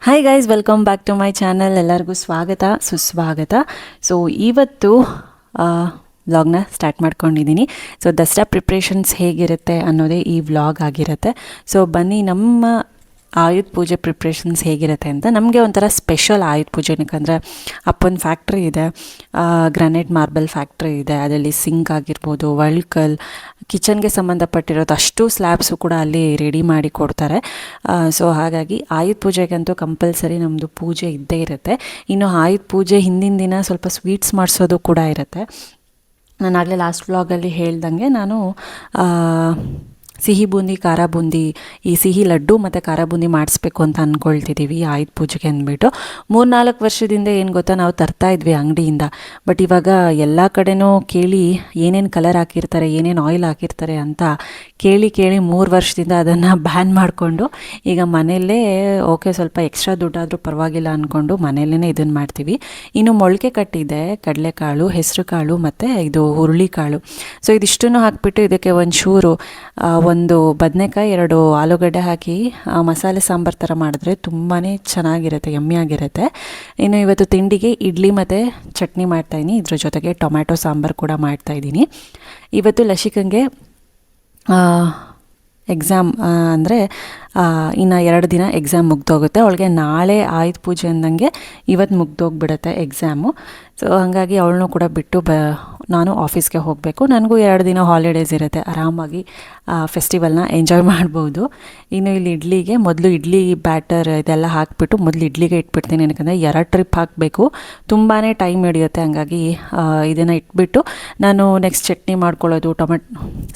Hi guys, welcome back to my channel. ಎಲ್ಲರಿಗೂ ಸ್ವಾಗತ ಸುಸ್ವಾಗತ. ಸೊ ಇವತ್ತು ವ್ಲಾಗ್ನ ಸ್ಟಾರ್ಟ್ ಮಾಡ್ಕೊಂಡಿದ್ದೀನಿ. ಸೊ ದಸರಾ ಪ್ರಿಪ್ರೇಷನ್ಸ್ ಹೇಗಿರುತ್ತೆ ಅನ್ನೋದೇ ಈ ವ್ಲಾಗ್ ಆಗಿರುತ್ತೆ. ಸೊ ಬನ್ನಿ ನಮ್ಮ ಆಯುಧ ಪೂಜೆ ಪ್ರಿಪ್ರೇಷನ್ಸ್ ಹೇಗಿರುತ್ತೆ ಅಂತ. ನಮಗೆ ಒಂಥರ ಸ್ಪೆಷಲ್ ಆಯುಧ ಪೂಜೆ, ಯಾಕಂದರೆ ಅಪ್ಪನ ಫ್ಯಾಕ್ಟ್ರಿ ಇದೆ, ಗ್ರಾನೈಟ್ ಮಾರ್ಬಲ್ ಫ್ಯಾಕ್ಟ್ರಿ ಇದೆ. ಅದರಲ್ಲಿ ಸಿಂಕ್ ಆಗಿರ್ಬೋದು, ವರ್ಲ್ಕಲ್, ಕಿಚನ್ಗೆ ಸಂಬಂಧಪಟ್ಟಿರೋದು ಅಷ್ಟು ಸ್ಲ್ಯಾಬ್ಸು ಕೂಡ ಅಲ್ಲಿ ರೆಡಿ ಮಾಡಿ ಕೊಡ್ತಾರೆ. ಸೊ ಹಾಗಾಗಿ ಆಯುಧ ಪೂಜೆಗಂತೂ ಕಂಪಲ್ಸರಿ ನಮ್ಮದು ಪೂಜೆ ಇದ್ದೇ ಇರುತ್ತೆ. ಇನ್ನು ಆಯುಧ ಪೂಜೆ ಹಿಂದಿನ ದಿನ ಸ್ವಲ್ಪ ಸ್ವೀಟ್ಸ್ ಮಾಡಿಸೋದು ಕೂಡ ಇರುತ್ತೆ. ನಾನು ಆಗಲೇ ಲಾಸ್ಟ್ ವ್ಲಾಗಲ್ಲಿ ಹೇಳ್ದಂಗೆ ನಾನು ಸಿಹಿ ಬೂಂದಿ, ಖಾರ ಬೂಂದಿ, ಈ ಸಿಹಿ ಲಡ್ಡು ಮತ್ತು ಖಾರ ಬೂಂದಿ ಮಾಡಿಸ್ಬೇಕು ಅಂತ ಅಂದ್ಕೊಳ್ತಿದ್ದೀವಿ ಆಯುಧ ಪೂಜೆಗೆ ಅಂದ್ಬಿಟ್ಟು. 3-4 ವರ್ಷದಿಂದ ಏನು ಗೊತ್ತಾ, ನಾವು ತರ್ತಾ ಇದ್ವಿ ಅಂಗಡಿಯಿಂದ. ಬಟ್ ಇವಾಗ ಎಲ್ಲ ಕಡೆನೂ ಕೇಳಿ ಏನೇನು ಕಲರ್ ಹಾಕಿರ್ತಾರೆ, ಏನೇನು ಆಯಿಲ್ ಹಾಕಿರ್ತಾರೆ ಅಂತ ಕೇಳಿ 3 ವರ್ಷದಿಂದ ಅದನ್ನು ಬ್ಯಾನ್ ಮಾಡಿಕೊಂಡು ಈಗ ಮನೆಯಲ್ಲೇ ಓಕೆ ಸ್ವಲ್ಪ ಎಕ್ಸ್ಟ್ರಾ ದುಡ್ಡಾದರೂ ಪರವಾಗಿಲ್ಲ ಅಂದ್ಕೊಂಡು ಮನೆಯಲ್ಲೇ ಇದನ್ನು ಮಾಡ್ತೀವಿ. ಇನ್ನು ಮೊಳಕೆ ಕಟ್ಟಿದೆ ಕಡಲೆಕಾಳು, ಹೆಸರು ಕಾಳು ಮತ್ತು ಇದು ಹುರುಳಿಕಾಳು. ಸೊ ಇದಿಷ್ಟನ್ನು ಹಾಕಿಬಿಟ್ಟು ಇದಕ್ಕೆ ಒಂಚೂರು ಒಂದು ಬದನೆಕಾಯಿ, 2 ಆಲೂಗಡ್ಡೆ ಹಾಕಿ ಮಸಾಲೆ ಸಾಂಬಾರು ಥರ ಮಾಡಿದ್ರೆ ತುಂಬಾ ಚೆನ್ನಾಗಿರುತ್ತೆ, ಯಮ್ಮಿಯಾಗಿರುತ್ತೆ. ಇನ್ನು ಇವತ್ತು ತಿಂಡಿಗೆ ಇಡ್ಲಿ ಮತ್ತು ಚಟ್ನಿ ಮಾಡ್ತಾಯಿದ್ದೀನಿ. ಇದ್ರ ಜೊತೆಗೆ ಟೊಮ್ಯಾಟೊ ಸಾಂಬಾರು ಕೂಡ ಮಾಡ್ತಾಯಿದ್ದೀನಿ. ಇವತ್ತು ಲಸಿಕಂಗೆ ಎಕ್ಸಾಮ್ ಅಂದರೆ ಇನ್ನು 2 ದಿನ ಎಕ್ಸಾಮ್ ಮುಗ್ದೋಗುತ್ತೆ. ಅವಳಿಗೆ ನಾಳೆ ಆಯುಧ ಪೂಜೆ ಅಂದಂಗೆ ಇವತ್ತು ಮುಗ್ದೋಗ್ಬಿಡುತ್ತೆ ಎಕ್ಸಾಮು. ಸೊ ಹಾಗಾಗಿ ಅವಳನ್ನೂ ಕೂಡ ಬಿಟ್ಟು ನಾನು ಆಫೀಸ್ಗೆ ಹೋಗಬೇಕು. ನನಗೂ 2 ದಿನ ಹಾಲಿಡೇಸ್ ಇರುತ್ತೆ, ಆರಾಮಾಗಿ ಫೆಸ್ಟಿವಲ್ನ ಎಂಜಾಯ್ ಮಾಡ್ಬೋದು. ಇನ್ನು ಇಲ್ಲಿ ಇಡ್ಲಿಗೆ ಮೊದಲು ಇಡ್ಲಿ ಬ್ಯಾಟರ್ ಇದೆಲ್ಲ ಹಾಕಿಬಿಟ್ಟು ಮೊದಲು ಇಡ್ಲಿಗೆ ಇಟ್ಬಿಡ್ತೀನಿ. ಯಾಕಂದರೆ 2 ಟ್ರಿಪ್ ಹಾಕಬೇಕು, ತುಂಬಾ ಟೈಮ್ ಹಿಡಿಯುತ್ತೆ. ಹಂಗಾಗಿ ಇದನ್ನು ಇಟ್ಬಿಟ್ಟು ನಾನು ನೆಕ್ಸ್ಟ್ ಚಟ್ನಿ ಮಾಡ್ಕೊಳ್ಳೋದು,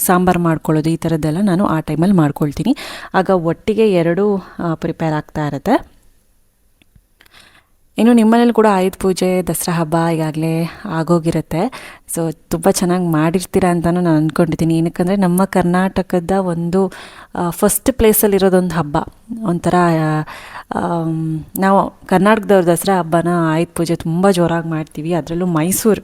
ಸಾಂಬಾರು ಮಾಡ್ಕೊಳ್ಳೋದು, ಈ ಥರದ್ದೆಲ್ಲ ನಾನು ಆ ಟೈಮಲ್ಲಿ ಮಾಡ್ಕೊಳ್ತೀನಿ. ಆಗ ಒಟ್ಟಿಗೆ 2 ಪ್ರಿಪೇರ್ ಆಗ್ತಾ ಇರುತ್ತೆ. ಇನ್ನು ನಿಮ್ಮನೇಲಿ ಕೂಡ ಆಯುಧ ಪೂಜೆ, ದಸರಾ ಹಬ್ಬ ಈಗಾಗಲೇ ಆಗೋಗಿರುತ್ತೆ. ಸೊ ತುಂಬ ಚೆನ್ನಾಗಿ ಮಾಡಿರ್ತೀರ ಅಂತಲೂ ನಾನು ಅಂದ್ಕೊಂಡಿದ್ದೀನಿ. ಏನಕ್ಕಂದರೆ ನಮ್ಮ ಕರ್ನಾಟಕದ ಒಂದು ಫಸ್ಟ್ ಪ್ಲೇಸಲ್ಲಿರೋದೊಂದು ಹಬ್ಬ. ಒಂಥರ ನಾವು ಕರ್ನಾಟಕದವ್ರ ದಸರಾ ಹಬ್ಬನ ಆಯುಧ ಪೂಜೆ ತುಂಬ ಜೋರಾಗಿ ಮಾಡ್ತೀವಿ. ಅದರಲ್ಲೂ ಮೈಸೂರು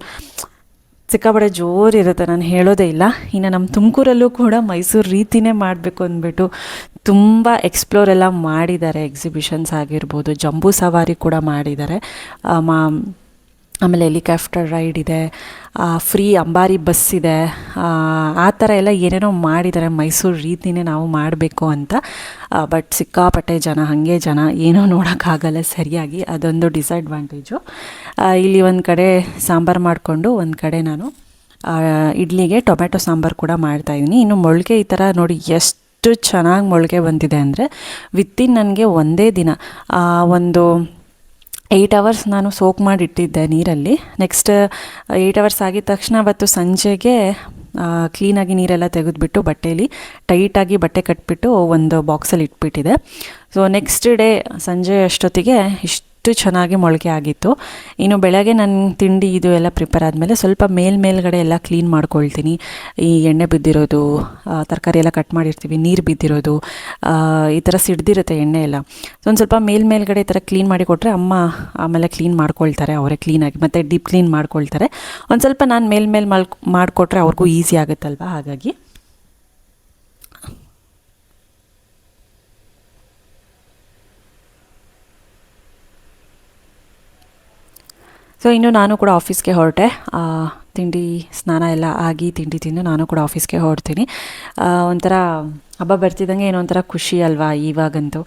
ಸಿಕ್ಕಾಪಟ್ಟೆ ಜೋರಿರುತ್ತೆ, ನಾನು ಹೇಳೋದೇ ಇಲ್ಲ. ಇನ್ನು ನಮ್ಮ ತುಮಕೂರಲ್ಲೂ ಕೂಡ ಮೈಸೂರು ರೀತಿಯೇ ಮಾಡಬೇಕು ಅಂದ್ಬಿಟ್ಟು ತುಂಬ ಎಕ್ಸ್ಪ್ಲೋರ್ ಎಲ್ಲ ಮಾಡಿದ್ದಾರೆ. ಎಕ್ಸಿಬಿಷನ್ಸ್ ಆಗಿರ್ಬೋದು, ಜಂಬೂ ಸವಾರಿ ಕೂಡ ಮಾಡಿದ್ದಾರೆ. ಆಮೇಲೆ ಹೆಲಿಕಾಪ್ಟರ್ ರೈಡ್ ಇದೆ, ಫ್ರೀ ಅಂಬಾರಿ ಬಸ್ ಇದೆ, ಆ ಥರ ಎಲ್ಲ ಏನೇನೋ ಮಾಡಿದ್ದಾರೆ. ಮೈಸೂರು ರೀತಿಯೇ ನಾವು ಮಾಡಬೇಕು ಅಂತ. ಬಟ್ ಸಿಕ್ಕಾಪಟ್ಟೆ ಜನ, ಹಾಗೆ ಜನ ಏನೋ ನೋಡೋಕ್ಕಾಗಲ್ಲ ಸರಿಯಾಗಿ, ಅದೊಂದು ಡಿಸಡ್ವಾಂಟೇಜು. ಇಲ್ಲಿ ಒಂದು ಕಡೆ ಸಾಂಬಾರು ಮಾಡಿಕೊಂಡು ಒಂದು ಕಡೆ ನಾನು ಇಡ್ಲಿಗೆ ಟೊಮೆಟೊ ಸಾಂಬಾರು ಕೂಡ ಮಾಡ್ತಾಯಿದ್ದೀನಿ. ಇನ್ನು ಮೊಳಕೆ ಈ ಥರ ನೋಡಿ ಎಷ್ಟು ಚೆನ್ನಾಗಿ ಮೊಳಕೆ ಬಂದಿದೆ ಅಂದರೆ ವಿತ್ತಿನ್ ನನಗೆ ಒಂದೇ ದಿನ ಒಂದು 8 ಅವರ್ಸ್ ನಾನು ಸೋಕ್ ಮಾಡಿ ಇಟ್ಟಿದ್ದೆ ನೀರಲ್ಲಿ. ನೆಕ್ಸ್ಟ್ 8 ಅವರ್ಸ್ ಆಗಿದ ತಕ್ಷಣ ಅವತ್ತು ಸಂಜೆಗೆ ಕ್ಲೀನಾಗಿ ನೀರೆಲ್ಲ ತೆಗೆದುಬಿಟ್ಟು ಬಟ್ಟೆಯಲ್ಲಿ ಟೈಟಾಗಿ ಬಟ್ಟೆ ಕಟ್ಬಿಟ್ಟು ಒಂದು ಬಾಕ್ಸಲ್ಲಿ ಇಟ್ಬಿಟ್ಟಿದೆ. ಸೊ ನೆಕ್ಸ್ಟ್ ಡೇ ಸಂಜೆ ಅಷ್ಟೊತ್ತಿಗೆ ಇಷ್ಟು ಚೆನ್ನಾಗಿ ಮೊಳಕೆ ಆಗಿತ್ತು. ಇನ್ನು ಬೆಳಗ್ಗೆ ನನ್ನ ತಿಂಡಿ ಇದು ಎಲ್ಲ ಪ್ರಿಪೇರ್ ಆದಮೇಲೆ ಸ್ವಲ್ಪ ಮೇಲ್ಗಡೆ ಎಲ್ಲ ಕ್ಲೀನ್ ಮಾಡ್ಕೊಳ್ತೀನಿ. ಈ ಎಣ್ಣೆ ಬಿದ್ದಿರೋದು, ತರಕಾರಿ ಎಲ್ಲ ಕಟ್ ಮಾಡಿರ್ತೀವಿ, ನೀರು ಬಿದ್ದಿರೋದು, ಈ ಥರ ಸಿಡ್ದಿರುತ್ತೆ ಎಣ್ಣೆ ಎಲ್ಲ. ಸೊ ಒಂದು ಸ್ವಲ್ಪ ಮೇಲ್ಗಡೆ ಈ ಥರ ಕ್ಲೀನ್ ಮಾಡಿ ಕೊಟ್ಟರೆ ಅಮ್ಮ ಆಮೇಲೆ ಕ್ಲೀನ್ ಮಾಡ್ಕೊಳ್ತಾರೆ, ಅವರೇ ಕ್ಲೀನಾಗಿ, ಮತ್ತು ಡೀಪ್ ಕ್ಲೀನ್ ಮಾಡ್ಕೊಳ್ತಾರೆ. ಒಂದು ಸ್ವಲ್ಪ ನಾನು ಮೇಲ್ ಮಾಡಿಕೊಟ್ರೆ ಅವ್ರಿಗೂ ಈಸಿ ಆಗುತ್ತಲ್ವ, ಹಾಗಾಗಿ. ಸೊ ಇನ್ನು ನಾನು ಕೂಡ ಆಫೀಸ್ಗೆ ಹೊರಟೆ. ತಿಂಡಿ ಸ್ನಾನ ಎಲ್ಲ ಆಗಿ ತಿಂಡಿ ತಿಂದು ನಾನು ಕೂಡ ಆಫೀಸ್ಗೆ ಹೊರಡ್ತೀನಿ. ಒಂಥರ ಹಬ್ಬ ಬರ್ತಿದ್ದಂಗೆ ಏನೋ ಒಂಥರ ಖುಷಿ ಅಲ್ವಾ ಇವಾಗಂತೂ.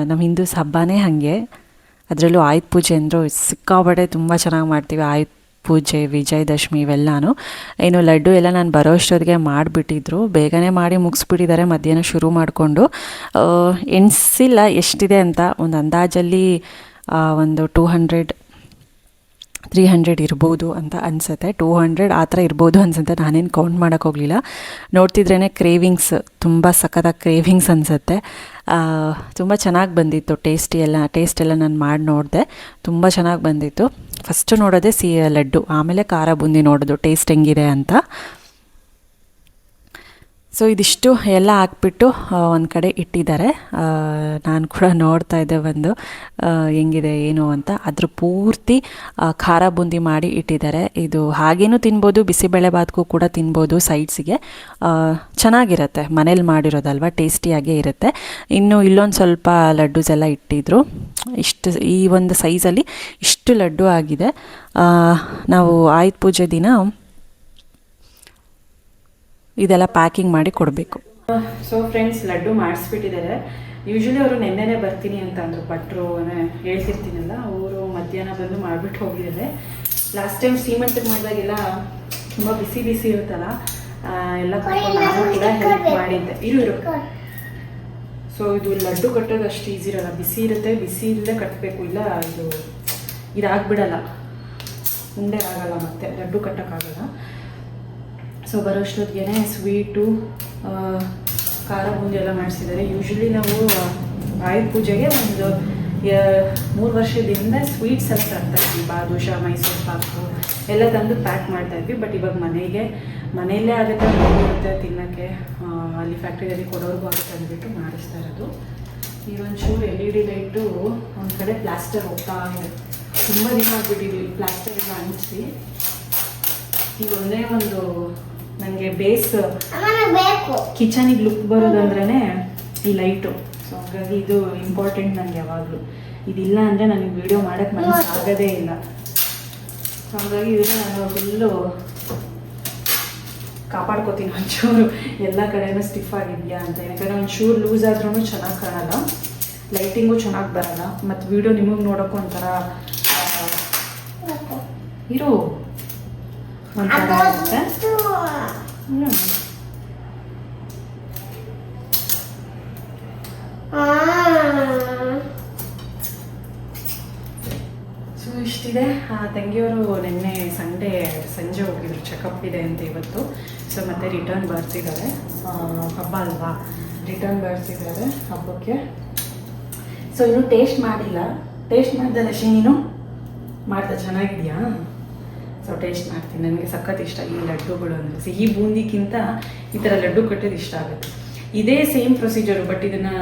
ನಮ್ಮ ಹಿಂದೂಸ್ ಹಬ್ಬನೇ ಹಾಗೆ, ಅದರಲ್ಲೂ ಆಯುಧ ಪೂಜೆ ಅಂದರೂ ಸಿಕ್ಕಾಪಟ್ಟೆ ತುಂಬ ಚೆನ್ನಾಗಿ ಮಾಡ್ತೀವಿ. ಆಯುಧ ಪೂಜೆ, ವಿಜಯದಶಮಿ ಇವೆಲ್ಲನೂ. ಏನು ಲಡ್ಡು ಎಲ್ಲ ನಾನು ಬರೋ ಅಷ್ಟೊತ್ತಿಗೆ ಮಾಡಿಬಿಟ್ಟಿದ್ರು, ಬೇಗನೆ ಮಾಡಿ ಮುಗಿಸ್ಬಿಟ್ಟಿದ್ದಾರೆ. ಮಧ್ಯಾಹ್ನ ಶುರು ಮಾಡಿಕೊಂಡು ಎಣಿಸಿಲ್ಲ ಎಷ್ಟಿದೆ ಅಂತ. ಒಂದು ಅಂದಾಜಲ್ಲಿ ಒಂದು 200-300 ಇರ್ಬೋದು ಅಂತ ಅನಿಸುತ್ತೆ. 200 ಆ ಥರ ಇರ್ಬೋದು ಅನಿಸುತ್ತೆ. ನಾನೇನು ಕೌಂಟ್ ಮಾಡೋಕ್ಕೆ ಹೋಗಲಿಲ್ಲ. ನೋಡ್ತಿದ್ರೇ ಕ್ರೇವಿಂಗ್ಸ್, ತುಂಬ ಸಖತ್ತಾಗಿ ಕ್ರೇವಿಂಗ್ಸ್ ಅನಿಸುತ್ತೆ. ತುಂಬ ಚೆನ್ನಾಗಿ ಬಂದಿತ್ತು. ಟೇಸ್ಟ್ ಎಲ್ಲ ನಾನು ಮಾಡಿ ನೋಡಿದೆ, ತುಂಬ ಚೆನ್ನಾಗಿ ಬಂದಿತ್ತು. ಫಸ್ಟು ನೋಡೋದೇ ಲಡ್ಡು, ಆಮೇಲೆ ಖಾರ ಬೂಂದಿ ನೋಡೋದು ಟೇಸ್ಟ್ ಹೆಂಗಿದೆ ಅಂತ. ಸೊ ಇದಿಷ್ಟು ಎಲ್ಲ ಹಾಕ್ಬಿಟ್ಟು ಒಂದು ಕಡೆ ಇಟ್ಟಿದ್ದಾರೆ. ನಾನು ಕೂಡ ನೋಡ್ತಾ ಇದ್ದೆ ಒಂದು ಹೆಂಗಿದೆ ಏನು ಅಂತ. ಅದ್ರ ಪೂರ್ತಿ ಖಾರ ಬೂಂದಿ ಮಾಡಿ ಇಟ್ಟಿದ್ದಾರೆ. ಇದು ಹಾಗೇನೂ ತಿನ್ಬೋದು, ಬಿಸಿಬೇಳೆಬಾತ್ಗೂ ಕೂಡ ತಿನ್ಬೋದು ಸೈಡ್ಸಿಗೆ. ಚೆನ್ನಾಗಿರುತ್ತೆ, ಮನೇಲಿ ಮಾಡಿರೋದಲ್ವ, ಟೇಸ್ಟಿಯಾಗೇ ಇರುತ್ತೆ. ಇನ್ನು ಇಲ್ಲೊಂದು ಸ್ವಲ್ಪ ಲಡ್ಡೂಸ್ ಎಲ್ಲ ಇಟ್ಟಿದ್ರು. ಈ ಒಂದು ಸೈಜಲ್ಲಿ ಇಷ್ಟು ಲಡ್ಡು ಆಗಿದೆ. ನಾವು ಆಯುಧ ಪೂಜೆ ದಿನ ಇದೆಲ್ಲ ಪ್ಯಾಕಿಂಗ್ ಮಾಡಿ ಕೊಡಬೇಕು. ಸೊ ಫ್ರೆಂಡ್ಸ್, ಲಡ್ಡು ಮಾಡಿಸ್ಬಿಟ್ಟಿದ್ದಾರೆ. ಯೂಶ್ವಲಿ ಅವರು ನೆನ್ನೆನೇ ಬರ್ತೀನಿ ಅಂತ ಅಂದರು, ಭಟ್ರು ಹೇಳ್ತಿರ್ತೀನಲ್ಲ, ಅವರು ಮಧ್ಯಾಹ್ನ ಬಂದು ಮಾಡಿಬಿಟ್ಟು ಹೋಗಿದ್ದಾರೆ. ಲಾಸ್ಟ್ ಟೈಮ್ ಸೀಮೆಂಟಿಗೆ ಮಾಡಿದಾಗೆಲ್ಲ ತುಂಬ ಬಿಸಿ ಬಿಸಿ ಇರುತ್ತಲ್ಲ, ಎಲ್ಲ ನಾನು ಕೂಡ ಹೆಲ್ಪ್ ಮಾಡಿದ್ದೆ. ಇರು. ಸೊ ಇದು ಲಡ್ಡು ಕಟ್ಟೋದು ಅಷ್ಟು ಈಸಿ ಇರಲ್ಲ, ಬಿಸಿ ಇರುತ್ತೆ, ಬಿಸಿ ಇಲ್ಲದೆ ಕಟ್ಟಬೇಕು, ಇಲ್ಲ ಇದಾಗ್ಬಿಡಲ್ಲ, ಉಂಡೆ ಆಗಲ್ಲ, ಮತ್ತೆ ಲಡ್ಡು ಕಟ್ಟೋಕ್ಕಾಗಲ್ಲ. ಸೊ ಬರೋಷ್ಟೊತ್ತಿಗೆ ಸ್ವೀಟು, ಖಾರ ಬೂಂದಿ ಎಲ್ಲ ಮಾಡಿಸಿದ್ದಾರೆ. ಯೂಶ್ವಲಿ ನಾವು ಆಯುಧ ಪೂಜೆಗೆ ಒಂದು 3 ವರ್ಷದಿಂದ ಸ್ವೀಟ್ಸ್ ಎಲ್ಲ ತರ್ತಾಯಿದ್ವಿ, ಬಾದುಷಾ, ಮೈಸೂರು ಪಾಕು ಎಲ್ಲ ತಂದು ಪ್ಯಾಕ್ ಮಾಡ್ತಾಯಿದ್ವಿ. ಬಟ್ ಇವಾಗ ಮನೆಯಲ್ಲೇ ಆಗುತ್ತೆ, ಇರುತ್ತೆ ತಿನ್ನೋಕ್ಕೆ, ಅಲ್ಲಿ ಫ್ಯಾಕ್ಟ್ರಿಯಲ್ಲಿ ಕೊಡೋರ್ಗೂ ಆಗುತ್ತೆ ಅಂದ್ಬಿಟ್ಟು ಮಾಡಿಸ್ತಾ ಇರೋದು. ಈ ಒಂಚೂರು LED ಲೈಟು ಒಂದು ಕಡೆ ಪ್ಲಾಸ್ಟರ್ ಹೋಗ್ತಾ ಇದೆ. ತುಂಬ ದಿನ ಆಗ್ಬಿಟ್ಟಿದ್ವಿ ಪ್ಲಾಸ್ಟರ್ ಎಲ್ಲ ಅಂಟಿಸಿ. ಈಗ ಒಂದೇ ಒಂದು ನನಗೆ ಬೇಸ್ ಕಿಚನಿಗೆ ಲುಕ್ ಬರೋದಂದ್ರೇ ಈ ಲೈಟು. ಸೊ ಹಾಗಾಗಿ ಇದು ಇಂಪಾರ್ಟೆಂಟ್ ನನಗೆ ಯಾವಾಗಲೂ. ಇದಿಲ್ಲ ಅಂದರೆ ನನಗೆ ವಿಡಿಯೋ ಮಾಡೋಕ್ಕೆ ಮನಸ್ಸು ಆಗೋದೇ ಇಲ್ಲ. ಸೊ ಹಾಗಾಗಿ ಇದನ್ನು ನಾನು ಫುಲ್ಲು ಕಾಪಾಡ್ಕೋತೀನಿ ಒಂಚೂರು, ಎಲ್ಲ ಕಡೆನೂ ಸ್ಟಿಫ್ ಆಗಿದೆಯಾ ಅಂತ. ಯಾಕಂದರೆ ಒಂಚೂರು ಲೂಸ್ ಆದ್ರೂ ಚೆನ್ನಾಗಿ ಕಾಣಲ್ಲ, ಲೈಟಿಂಗು ಚೆನ್ನಾಗಿ ಬರಲ್ಲ, ಮತ್ತು ವಿಡಿಯೋ ನಿಮಗೆ ನೋಡೋಕ್ಕೂ ಒಂಥರ ಇರು ಒಂಥರ ಆಗುತ್ತೆ. ಸೊ ಇಷ್ಟಿದೆ. ತಂಗಿಯವರು ನಿನ್ನೆ ಸಂಜೆ ಹೋಗಿದ್ರು, ಚೆಕಪ್ ಇದೆ ಅಂತ ಇವತ್ತು. ಸೊ ಮತ್ತೆ ರಿಟರ್ನ್ ಬರ್ತಿದ್ದಾರೆ, ಹಬ್ಬ ಅಲ್ವಾ, ರಿಟರ್ನ್ ಬರ್ತಿದ್ದಾರೆ ಹಬ್ಬಕ್ಕೆ. ಸೊ ಇನ್ನೂ ಟೇಸ್ಟ್ ಮಾಡಿಲ್ಲ. ಟೇಸ್ಟ್ ಮಾಡಿದೆ ಲಕ್ಷ್ಮಿ, ನೀನು ಮಾಡ್ದೆ, ಚೆನ್ನಾಗಿದೆಯಾ? ಸೊ ಟೇಸ್ಟ್ ಮಾಡ್ತೀನಿ. ನನಗೆ ಸಖತ್ ಇಷ್ಟ ಈ ಲಡ್ಡುಗಳು ಅಂದರೆ. ಸಿಹಿ ಬೂಂದಿಗಿಂತ ಈ ಥರ ಲಡ್ಡು ಕಟ್ಟೋದು ಇಷ್ಟ ಆಗುತ್ತೆ. ಇದೇ ಸೇಮ್ ಪ್ರೊಸೀಜರು, ಬಟ್ ಇದನ್ನು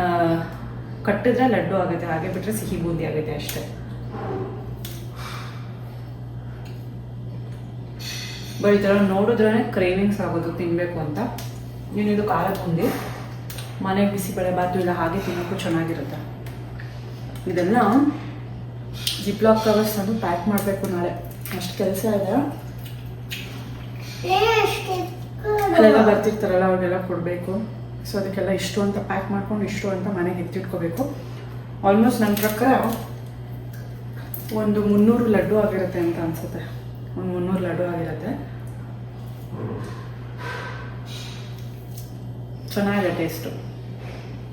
ಕಟ್ಟಿದ್ರೆ ಲಡ್ಡು ಆಗುತ್ತೆ, ಹಾಗೆ ಬಿಟ್ಟರೆ ಸಿಹಿ ಬೂಂದಿ ಆಗುತ್ತೆ ಅಷ್ಟೇ. ಬಟ್ ಈ ಥರ ನೋಡಿದ್ರೇ ಕ್ರೇವಿಂಗ್ಸ್ ಆಗೋದು ತಿನ್ನಬೇಕು ಅಂತ. ಇದು ಖಾರ ಬೂಂದಿ, ಮನೆಗೆ ಬಿಸಿಬೇಳೆಬಾತು ಇಲ್ಲ ಹಾಗೆ ತಿನ್ನೋಕ್ಕೂ ಚೆನ್ನಾಗಿರುತ್ತೆ. ಇದೆಲ್ಲ ಜಿಪ್ಲಾಕ್ ಕವರ್ಸ್ ಅದು ಪ್ಯಾಕ್ ಮಾಡಬೇಕು ನಾಳೆ, ಅಷ್ಟು ಕೆಲಸ ಇದೆ. ಅಲ್ಲೆಲ್ಲ ಬರ್ತಿರ್ತಾರಲ್ಲ ಅವ್ರಿಗೆಲ್ಲ ಕೊಡಬೇಕು. ಸೊ ಅದಕ್ಕೆಲ್ಲ ಇಷ್ಟು ಅಂತ ಪ್ಯಾಕ್ ಮಾಡ್ಕೊಂಡು ಇಷ್ಟು ಅಂತ ಮನೆಗೆ ಎತ್ತಿಟ್ಕೋಬೇಕು. ಆಲ್ಮೋಸ್ಟ್ ನನ್ನ ಪ್ರಕಾರ ಒಂದು 300 ಲಡ್ಡು ಆಗಿರುತ್ತೆ ಅಂತ ಅನಿಸುತ್ತೆ. ಒಂದು 300 ಲಡ್ಡು ಆಗಿರುತ್ತೆ. ಚೆನ್ನಾಗಿದೆ ಟೇಸ್ಟು.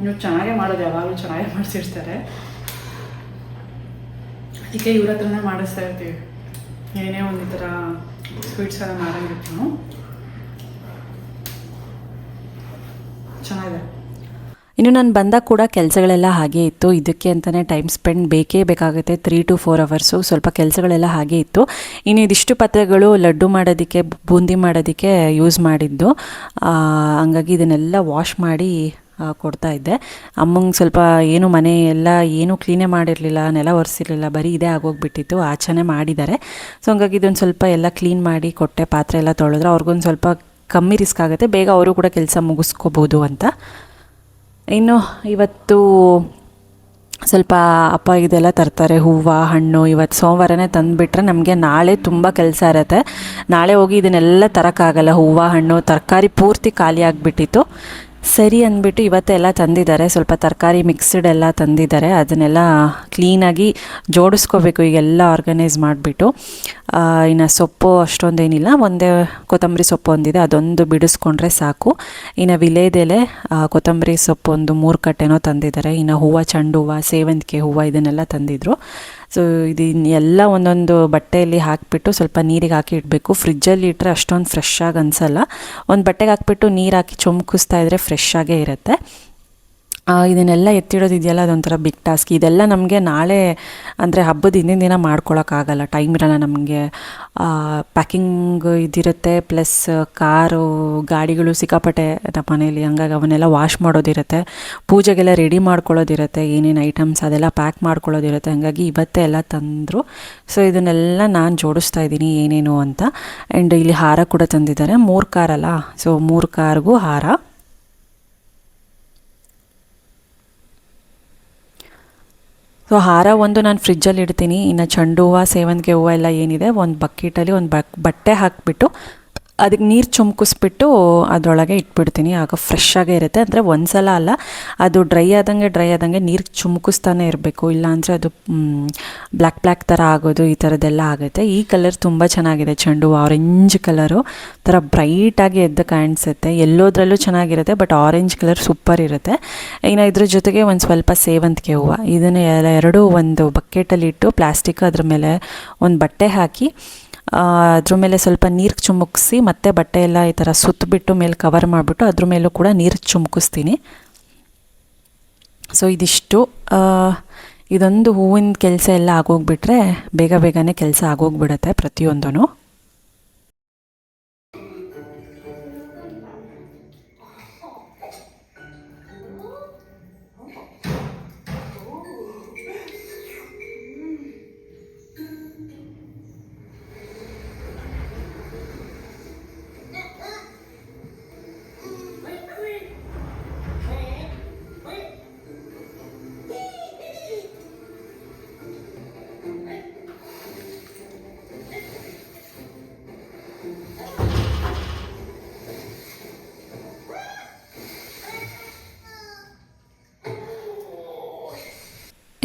ನೀವು ಚೆನ್ನಾಗೇ ಮಾಡೋದು, ಯಾವಾಗಲೂ ಚೆನ್ನಾಗೇ ಮಾಡಿಸಿರ್ತಾರೆ. ಅದಕ್ಕೆ ಇವ್ರ ಹತ್ರನೇ ಮಾಡಿಸ್ತಾ ಇರ್ತೀವಿ. ಏನೇ ಒಂದು ಈ ಥರ ಸ್ವೀಟ್ಸ್ ಎಲ್ಲ ಮಾಡಂಗಿರ್ತೀವಿ. ಚೆನ್ನಾಗಿದೆ. ಇನ್ನು ನಾನು ಬಂದಾಗ ಕೂಡ ಕೆಲಸಗಳೆಲ್ಲ ಹಾಗೇ ಇತ್ತು. ಇದಕ್ಕೆ ಅಂತಲೇ ಟೈಮ್ ಸ್ಪೆಂಡ್ ಬೇಕೇ ಬೇಕಾಗುತ್ತೆ, 3 to 4 hours. ಸ್ವಲ್ಪ ಕೆಲಸಗಳೆಲ್ಲ ಹಾಗೇ ಇತ್ತು. ಇನ್ನು ಇದಿಷ್ಟು ಪಾತ್ರೆಗಳು ಲಡ್ಡು ಮಾಡೋದಕ್ಕೆ, ಬೂಂದಿ ಮಾಡೋದಕ್ಕೆ ಯೂಸ್ ಮಾಡಿದ್ದು. ಹಂಗಾಗಿ ಇದನ್ನೆಲ್ಲ ವಾಶ್ ಮಾಡಿ ಕೊಡ್ತಾ ಇದ್ದೆ. ಅಮ್ಮಂಗೆ ಸ್ವಲ್ಪ ಏನು ಮನೆ ಎಲ್ಲ ಏನೂ ಕ್ಲೀನೇ ಮಾಡಿರಲಿಲ್ಲ, ನೆಲ ಒರೆಸಿರಲಿಲ್ಲ, ಬರೀ ಇದೇ ಆಗೋಗ್ಬಿಟ್ಟಿತ್ತು. ಆಚೆನೇ ಮಾಡಿದ್ದಾರೆ. ಸೊ ಹಂಗಾಗಿ ಇದೊಂದು ಸ್ವಲ್ಪ ಎಲ್ಲ ಕ್ಲೀನ್ ಮಾಡಿ ಕೊಟ್ಟೆ. ಪಾತ್ರೆ ಎಲ್ಲ ತೊಳೆದ್ರೆ ಅವ್ರಿಗೊಂದು ಸ್ವಲ್ಪ ಕಮ್ಮಿ ರಿಸ್ಕ್ ಆಗುತ್ತೆ, ಬೇಗ ಅವರು ಕೂಡ ಕೆಲಸ ಮುಗಿಸ್ಕೋಬೋದು ಅಂತ. ಇನ್ನು ಇವತ್ತು ಸ್ವಲ್ಪ ಅಪ್ಪ ಇದೆಲ್ಲ ತರ್ತಾರೆ, ಹೂವು ಹಣ್ಣು. ಇವತ್ತು ಸೋಮವಾರನೇ ತಂದುಬಿಟ್ರೆ ನಮಗೆ ನಾಳೆ ತುಂಬ ಕೆಲಸ ಇರುತ್ತೆ. ನಾಳೆ ಹೋಗಿ ಇದನ್ನೆಲ್ಲ ತರೋಕ್ಕಾಗಲ್ಲ, ಹೂವು ಹಣ್ಣು ತರಕಾರಿ ಪೂರ್ತಿ ಖಾಲಿ ಆಗಿಬಿಟ್ಟಿತ್ತು. ಸರಿ ಅಂದ್ಬಿಟ್ಟು ಇವತ್ತೆಲ್ಲ ತಂದಿದ್ದಾರೆ, ಸ್ವಲ್ಪ ತರಕಾರಿ ಮಿಕ್ಸ್ಡ್ ಎಲ್ಲ ತಂದಿದ್ದಾರೆ. ಅದನ್ನೆಲ್ಲ ಕ್ಲೀನಾಗಿ ಜೋಡಿಸ್ಕೋಬೇಕು ಈಗೆಲ್ಲ ಆರ್ಗನೈಸ್ ಮಾಡಿಬಿಟ್ಟು. ಇನ್ನು ಸೊಪ್ಪು ಅಷ್ಟೊಂದೇನಿಲ್ಲ, ಒಂದೇ ಕೊತ್ತಂಬರಿ ಸೊಪ್ಪು ಒಂದಿದೆ, ಅದೊಂದು ಬಿಡಿಸ್ಕೊಂಡ್ರೆ ಸಾಕು. ಇನ್ನು ವಿಲೇದೆಲೆ ಕೊತ್ತಂಬರಿ ಸೊಪ್ಪು ಒಂದು 3 ಕಟ್ಟೆನೋ ತಂದಿದ್ದಾರೆ. ಇನ್ನು ಹೂವು, ಚೆಂಡು ಹೂವು, ಸೇವಂತಿಗೆ ಹೂವು ಇದನ್ನೆಲ್ಲ ತಂದಿದ್ರು. ಸೊ ಎಲ್ಲ ಒಂದೊಂದು ಬಟ್ಟೆಯಲ್ಲಿ ಹಾಕಿಬಿಟ್ಟು ಸ್ವಲ್ಪ ನೀರಿಗೆ ಹಾಕಿ ಇಡಬೇಕು. ಫ್ರಿಜ್ಜಲ್ಲಿ ಇಟ್ಟರೆ ಅಷ್ಟೊಂದು ಫ್ರೆಶ್ಶಾಗಿ ಅನಿಸಲ್ಲ. ಒಂದು ಬಟ್ಟೆಗೆ ಹಾಕ್ಬಿಟ್ಟು ನೀರು ಹಾಕಿ ಚೊಮ್ಕಿಸ್ತಾ ಇದ್ದರೆ ಫ್ರೆಶ್ಶಾಗೇ ಇರುತ್ತೆ. ಇದನ್ನೆಲ್ಲ ಎತ್ತಿಡೋದಿದೆಯಲ್ಲ ಅದೊಂಥರ ಬಿಗ್ ಟಾಸ್ಕ್. ಇದೆಲ್ಲ ನಮಗೆ ನಾಳೆ ಅಂದರೆ ಹಬ್ಬದ ಹಿಂದಿನ ದಿನ ಮಾಡ್ಕೊಳಕ್ಕಾಗಲ್ಲ, ಟೈಮ್ ಇರಲ್ಲ ನಮಗೆ. ಪ್ಯಾಕಿಂಗ್ ಇದಿರುತ್ತೆ, ಪ್ಲಸ್ ಕಾರು ಗಾಡಿಗಳು ಸಿಕ್ಕಾಪಟ್ಟೆ ನಮ್ಮ ಮನೇಲಿ, ಹಂಗಾಗಿ ಅವನ್ನೆಲ್ಲ ವಾಶ್ ಮಾಡೋದಿರುತ್ತೆ, ಪೂಜೆಗೆಲ್ಲ ರೆಡಿ ಮಾಡ್ಕೊಳ್ಳೋದಿರುತ್ತೆ, ಏನೇನು ಐಟಮ್ಸ್ ಅದೆಲ್ಲ ಪ್ಯಾಕ್ ಮಾಡ್ಕೊಳ್ಳೋದಿರುತ್ತೆ. ಹಾಗಾಗಿ ಇವತ್ತೇ ಎಲ್ಲ ತಂದರು. ಸೊ ಇದನ್ನೆಲ್ಲ ನಾನು ಜೋಡಿಸ್ತಾ ಇದ್ದೀನಿ ಏನೇನು ಅಂತ. ಆ್ಯಂಡ್ ಇಲ್ಲಿ ಹಾರ ಕೂಡ ತಂದಿದ್ದಾರೆ, 3 ಕಾರಲ್ಲ, ಸೊ 3 ಕಾರ್ಗೂ ಹಾರ. ಸೊ ಹಾರ ಒಂದು ನಾನು ಫ್ರಿಜ್ಜಲ್ಲಿ ಇಡ್ತೀನಿ. ಇನ್ನು ಚೆಂಡು ಹೂವು, ಸೇವಂತಿಗೆ ಹೂವು ಎಲ್ಲ ಏನಿದೆ ಒಂದು ಬಕೆಟಲ್ಲಿ ಒಂದು ಬಟ್ಟೆ ಹಾಕಿಬಿಟ್ಟು ಅದಕ್ಕೆ ನೀರು ಚುಮ್ಕಿಸ್ಬಿಟ್ಟು ಅದರೊಳಗೆ ಇಟ್ಬಿಡ್ತೀನಿ. ಆಗ ಫ್ರೆಶ್ ಆಗೇ ಇರುತ್ತೆ. ಅಂದರೆ ಒಂದು ಸಲ ಅಲ್ಲ, ಅದು ಡ್ರೈ ಆದಂಗೆ ನೀರು ಚುಮ್ಕಿಸ್ತಾನೆ ಇರಬೇಕು, ಇಲ್ಲಾಂದರೆ ಅದು ಬ್ಲ್ಯಾಕ್ ಥರ ಆಗೋದು, ಈ ಥರದ್ದೆಲ್ಲ ಆಗುತ್ತೆ. ಈ ಕಲರ್ ತುಂಬ ಚೆನ್ನಾಗಿದೆ, ಚೆಂಡು ಆರೆಂಜ್ ಕಲರು ಥರ ಬ್ರೈಟಾಗಿ ಎದ್ದು ಕಾಣಿಸುತ್ತೆ. ಎಲ್ಲೋದ್ರಲ್ಲೂ ಚೆನ್ನಾಗಿರುತ್ತೆ, ಬಟ್ ಆರೆಂಜ್ ಕಲರ್ ಸೂಪರ್ ಇರುತ್ತೆ. ಇನ್ನು ಇದ್ರ ಜೊತೆಗೆ ಒಂದು ಸ್ವಲ್ಪ ಸೇವಂತಿಗೆ ಹೂವು, ಇದನ್ನು ಎರಡೂ ಒಂದು ಬಕೆಟಲ್ಲಿ ಇಟ್ಟು ಪ್ಲಾಸ್ಟಿಕ್ ಅದ್ರ ಮೇಲೆ ಒಂದು ಬಟ್ಟೆ ಹಾಕಿ ಅದ್ರ ಮೇಲೆ ಸ್ವಲ್ಪ ನೀರು ಚುಮುಕಿಸಿ ಮತ್ತೆ ಬಟ್ಟೆ ಎಲ್ಲ ಈ ಥರ ಸುತ್ತಬಿಟ್ಟು ಮೇಲೆ ಕವರ್ ಮಾಡಿಬಿಟ್ಟು ಅದ್ರ ಮೇಲೂ ಕೂಡ ನೀರು ಚುಮುಕಿಸ್ತೀನಿ. ಸೊ ಇದಿಷ್ಟು. ಇದೊಂದು ಹೂವಿನ ಕೆಲಸ ಎಲ್ಲ ಆಗೋಗ್ಬಿಟ್ರೆ ಬೇಗನೆ ಕೆಲಸ ಆಗೋಗ್ಬಿಡುತ್ತೆ ಪ್ರತಿಯೊಂದೂ.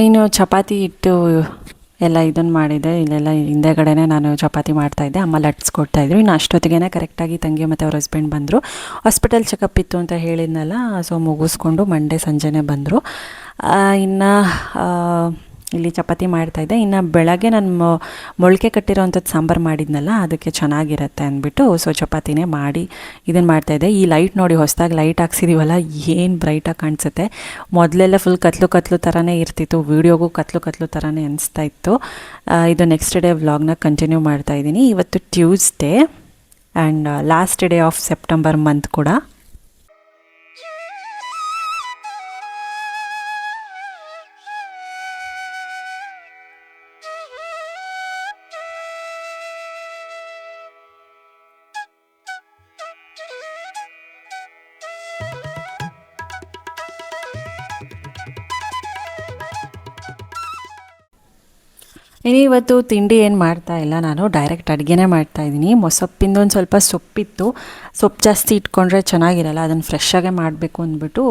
ಇನ್ನು ಚಪಾತಿ ಹಿಟ್ಟು ಎಲ್ಲ ಇದನ್ನು ಮಾಡಿದೆ. ಇಲ್ಲೆಲ್ಲ ಹಿಂದೆಗಡೆನೇ ನಾನು ಚಪಾತಿ ಮಾಡ್ತಾಯಿದ್ದೆ, ಅಮ್ಮ ಲಟ್ಸ್ಕೊಡ್ತಾಯಿದ್ರು. ಇನ್ನು ಅಷ್ಟೊತ್ತಿಗೆ ಕರೆಕ್ಟಾಗಿ ತಂಗಿ ಮತ್ತು ಅವ್ರ ಹಸ್ಬೆಂಡ್ ಬಂದರು. ಹಾಸ್ಪಿಟಲ್ ಚೆಕಪ್ ಇತ್ತು ಅಂತ ಹೇಳಿದ್ನಲ್ಲ, ಸೊ ಮುಗಿಸ್ಕೊಂಡು ಮಂಡೇ ಸಂಜೆನೇ ಬಂದರು. ಇನ್ನು ಇಲ್ಲಿ ಚಪಾತಿ ಮಾಡ್ತಾಯಿದ್ದೆ. ಇನ್ನು ಬೆಳಗ್ಗೆ ನಾನು ಮೊಳಕೆ ಕಟ್ಟಿರೋವಂಥದ್ದು ಸಾಂಬಾರು ಮಾಡಿದ್ನಲ್ಲ, ಅದಕ್ಕೆ ಚೆನ್ನಾಗಿರುತ್ತೆ ಅಂದ್ಬಿಟ್ಟು ಸೊ ಚಪಾತಿನೇ ಮಾಡಿ ಇದನ್ನು ಮಾಡ್ತಾಯಿದ್ದೆ. ಈ ಲೈಟ್ ನೋಡಿ, ಹೊಸದಾಗಿ ಲೈಟ್ ಹಾಕ್ಸಿದ್ದೀವಲ್ಲ, ಏನು ಬ್ರೈಟಾಗಿ ಕಾಣಿಸುತ್ತೆ. ಮೊದಲೆಲ್ಲ ಫುಲ್ ಕತ್ಲು ಥರನೇ ಇರ್ತಿತ್ತು, ವೀಡಿಯೋಗೂ ಕತ್ಲು ಥರನೇ ಅನಿಸ್ತಾ ಇತ್ತು. ಇದು ನೆಕ್ಸ್ಟ್ ಡೇ ವ್ಲಾಗ್ನ ಕಂಟಿನ್ಯೂ ಮಾಡ್ತಾಯಿದ್ದೀನಿ. ಇವತ್ತು Tuesday and last day of September month ಕೂಡ. ಇನ್ನು ಇವತ್ತು ತಿಂಡಿ ಏನು ಮಾಡ್ತಾ ಇಲ್ಲ, ನಾನು ಡೈರೆಕ್ಟ್ ಅಡುಗೆನೇ ಮಾಡ್ತಾಯಿದ್ದೀನಿ. ಮೊಸಪ್ಪಿಂದ ಒಂದು ಸ್ವಲ್ಪ ಸೊಪ್ಪಿತ್ತು, ಸೊಪ್ಪು ಜಾಸ್ತಿ ಇಟ್ಕೊಂಡ್ರೆ ಚೆನ್ನಾಗಿರಲ್ಲ, ಅದನ್ನು ಫ್ರೆಶ್ಶಾಗೆ ಮಾಡಬೇಕು ಅಂದ್ಬಿಟ್ಟು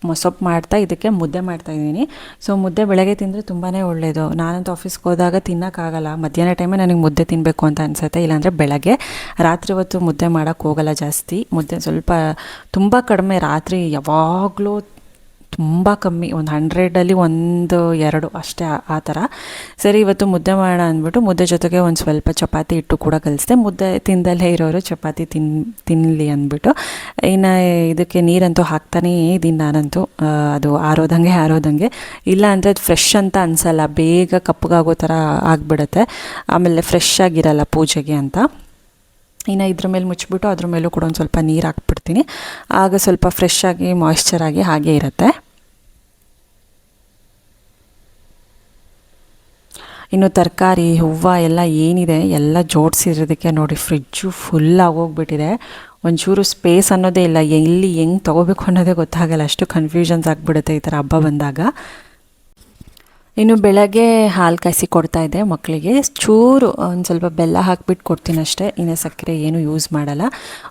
ಮೊಸಪ್ಪು ಮಾಡ್ತಾ ಇದಕ್ಕೆ ಮುದ್ದೆ ಮಾಡ್ತಾಯಿದ್ದೀನಿ. ಸೊ ಮುದ್ದೆ ಬೆಳಗ್ಗೆ ತಿಂದರೆ ತುಂಬಾ ಒಳ್ಳೆಯದು. ನಾನಂತೂ ಆಫೀಸ್ಗೆ ಹೋದಾಗ ತಿನ್ನೋಕ್ಕಾಗಲ್ಲ, ಮಧ್ಯಾಹ್ನ ಟೈಮೇ ನನಗೆ ಮುದ್ದೆ ತಿನ್ನಬೇಕು ಅಂತ ಅನಿಸುತ್ತೆ, ಇಲ್ಲಾಂದರೆ ಬೆಳಗ್ಗೆ. ರಾತ್ರಿ ಹೊತ್ತು ಮುದ್ದೆ ಮಾಡೋಕ್ಕೆ ಹೋಗಲ್ಲ ಜಾಸ್ತಿ, ಮುದ್ದೆ ಸ್ವಲ್ಪ ತುಂಬ ಕಡಿಮೆ, ರಾತ್ರಿ ಯಾವಾಗಲೂ ತುಂಬ ಕಮ್ಮಿ, ಒಂದು 100ಲ್ಲಿ 1-2 ಅಷ್ಟೇ ಆ ಥರ. ಸರಿ ಇವತ್ತು ಮುದ್ದೆ ಮಾಡೋಣ ಅಂದ್ಬಿಟ್ಟು ಮುದ್ದೆ ಜೊತೆಗೆ ಒಂದು ಸ್ವಲ್ಪ ಚಪಾತಿ ಹಿಟ್ಟು ಕೂಡ ಕಲಿಸಿದೆ. ಮುದ್ದೆ ತಿಂದಲ್ಲೇ ಇರೋರು ಚಪಾತಿ ತಿನ್ನಲಿ ಅಂದ್ಬಿಟ್ಟು. ಇನ್ನು ಇದಕ್ಕೆ ನೀರಂತೂ ಹಾಕ್ತಾನೇ ಇದ್ದೀನಿ ನಾನಂತೂ, ಅದು ಆರೋದಂಗೆ. ಇಲ್ಲ ಅಂದರೆ ಅದು ಫ್ರೆಶ್ ಅಂತ ಅನಿಸಲ್ಲ, ಬೇಗ ಕಪ್ಪಗಾಗೋ ಥರ ಆಗಿಬಿಡುತ್ತೆ, ಆಮೇಲೆ ಫ್ರೆಶ್ ಆಗಿರಲ್ಲ ಪೂಜೆಗೆ ಅಂತ. ಇನ್ನು ಇದ್ರ ಮೇಲೆ ಮುಚ್ಚಿಬಿಟ್ಟು ಅದ್ರ ಮೇಲೂ ಕೂಡ ಒಂದು ಸ್ವಲ್ಪ ನೀರು ಹಾಕ್ಬಿಡ್ತೀನಿ, ಆಗ ಸ್ವಲ್ಪ ಫ್ರೆಶ್ ಆಗಿ ಮಾಯ್ಶ್ಚರ್ ಆಗಿ ಹಾಗೇ ಇರುತ್ತೆ. ಇನ್ನು ತರಕಾರಿ, ಹೂವು ಎಲ್ಲ ಏನಿದೆ ಎಲ್ಲ ಜೋಡಿಸಿರೋದಕ್ಕೆ ನೋಡಿ ಫ್ರಿಜ್ಜು ಫುಲ್ ಆಗೋಗ್ಬಿಟ್ಟಿದೆ. ಒಂಚೂರು ಸ್ಪೇಸ್ ಅನ್ನೋದೇ ಇಲ್ಲ, ಎಲ್ಲಿ ಹೆಂಗೆ ತೊಗೋಬೇಕು ಅನ್ನೋದೇ ಗೊತ್ತಾಗಲ್ಲ, ಅಷ್ಟು ಕನ್ಫ್ಯೂಷನ್ಸ್ ಆಗಿಬಿಡುತ್ತೆ ಈ ಥರ ಹಬ್ಬ ಬಂದಾಗ. ಇನ್ನು ಬೆಳಗ್ಗೆ ಹಾಲು ಕಾಯಿಸಿ ಕೊಡ್ತಾಯಿದ್ದೆ ಮಕ್ಕಳಿಗೆ, ಚೂರು ಒಂದು ಸ್ವಲ್ಪ ಬೆಲ್ಲ ಹಾಕಿಬಿಟ್ಟು ಕೊಡ್ತೀನಿ ಅಷ್ಟೇ, ಇನ್ನು ಸಕ್ಕರೆ ಏನೂ ಯೂಸ್ ಮಾಡಲ್ಲ.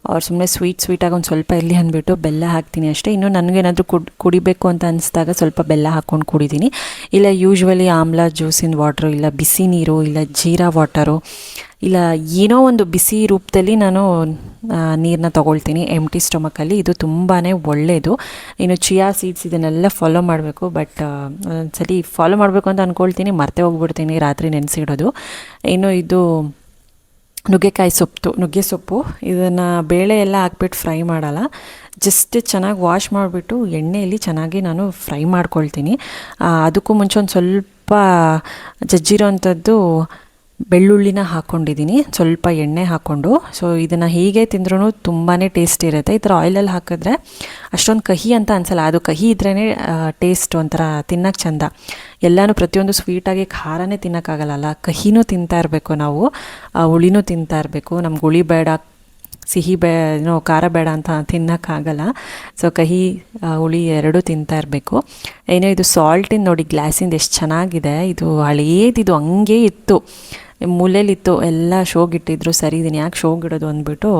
ಅವ್ರು ಸುಮ್ಮನೆ ಸ್ವೀಟಾಗಿ ಒಂದು ಸ್ವಲ್ಪ ಇರಲಿ ಅಂದ್ಬಿಟ್ಟು ಬೆಲ್ಲ ಹಾಕ್ತೀನಿ ಅಷ್ಟೇ. ಇನ್ನು ನನಗೇನಾದರೂ ಕುಡಿಬೇಕು ಅಂತ ಅನಿಸಿದಾಗ ಸ್ವಲ್ಪ ಬೆಲ್ಲ ಹಾಕ್ಕೊಂಡು ಕುಡಿತೀನಿ. ಇಲ್ಲ ಯೂಶ್ವಲಿ ಆಮ್ಲ ಜ್ಯೂಸಿನ ವಾಟ್ರು, ಇಲ್ಲ ಬಿಸಿ ನೀರು, ಇಲ್ಲ ಜೀರಾ ವಾಟರು, ಇಲ್ಲ ಏನೋ ಒಂದು ಬಿಸಿ ರೂಪದಲ್ಲಿ ನಾನು ನೀರನ್ನ ತೊಗೊಳ್ತೀನಿ ಎಂಟಿ ಸ್ಟೊಮಕಲ್ಲಿ. ಇದು ತುಂಬಾ ಒಳ್ಳೆಯದು. ಇನ್ನು ಚಿಯಾ ಸೀಡ್ಸ್ ಇದನ್ನೆಲ್ಲ ಫಾಲೋ ಮಾಡಬೇಕು, ಬಟ್ ಒಂದ್ಸಲಿ ಫಾಲೋ ಮಾಡಬೇಕು ಅಂತ ಅಂದ್ಕೊಳ್ತೀನಿ, ಮರ್ತೇ ಹೋಗ್ಬಿಡ್ತೀನಿ ರಾತ್ರಿ ನೆನೆಸಿಡೋದು. ಇನ್ನು ಇದು ನುಗ್ಗೆಕಾಯಿ ನುಗ್ಗೆ ಸೊಪ್ಪು ಇದನ್ನು ಬೇಳೆ ಎಲ್ಲ ಹಾಕ್ಬಿಟ್ಟು ಫ್ರೈ ಮಾಡಲ್ಲ, ಜಸ್ಟ್ ಚೆನ್ನಾಗಿ ವಾಶ್ ಮಾಡಿಬಿಟ್ಟು ಎಣ್ಣೆಯಲ್ಲಿ ಚೆನ್ನಾಗಿ ನಾನು ಫ್ರೈ ಮಾಡ್ಕೊಳ್ತೀನಿ. ಅದಕ್ಕೂ ಮುಂಚೆ ಒಂದು ಸ್ವಲ್ಪ ಜಜ್ಜಿರೋ ಅಂಥದ್ದು ಬೆಳ್ಳುಳ್ಳಿನ ಹಾಕ್ಕೊಂಡಿದ್ದೀನಿ, ಸ್ವಲ್ಪ ಎಣ್ಣೆ ಹಾಕ್ಕೊಂಡು. ಸೊ ಇದನ್ನು ಹೀಗೆ ತಿಂದ್ರೂ ತುಂಬಾ ಟೇಸ್ಟ್ ಇರುತ್ತೆ. ಈ ಥರ ಆಯಿಲಲ್ಲಿ ಹಾಕಿದ್ರೆ ಅಷ್ಟೊಂದು ಕಹಿ ಅಂತ ಅನಿಸಲ್ಲ, ಅದು ಕಹಿ ಇದ್ರೇ ಟೇಸ್ಟ್ ಒಂಥರ ತಿನ್ನೋಕ್ಕೆ ಚೆಂದ. ಎಲ್ಲನೂ ಪ್ರತಿಯೊಂದು ಸ್ವೀಟಾಗಿ ಖಾರನೇ ತಿನ್ನೋಕ್ಕಾಗಲ್ಲ, ಕಹಿನೂ ತಿಂತಾ ಇರಬೇಕು ನಾವು, ಹುಳಿನೂ ತಿಂತಾ ಇರಬೇಕು. ನಮ್ಗೆ ಹುಳಿ ಬೇಡ, ಸಿಹಿ ಖಾರ ಬೇಡ ಅಂತ ತಿನ್ನೋಕ್ಕಾಗಲ್ಲ. ಸೊ ಕಹಿ ಹುಳಿ ಎರಡೂ ತಿಂತಾ ಇರಬೇಕು. ಏನೋ ಇದು ಸಾಲ್ಟಿಂದ ನೋಡಿ ಗ್ಲಾಸಿಂದ ಎಷ್ಟು ಚೆನ್ನಾಗಿದೆ, ಇದು ಹಳೇದಿದು ಹಂಗೇ ಇತ್ತು, ಮೂಲೆಯಲ್ಲಿತ್ತು, ಎಲ್ಲ ಶೋಗಿಟ್ಟಿದ್ರು. ಸರಿ ಇದನ್ನು ಯಾಕೆ ಶೋಗಿಡೋದು ಅಂದ್ಬಿಟ್ಟು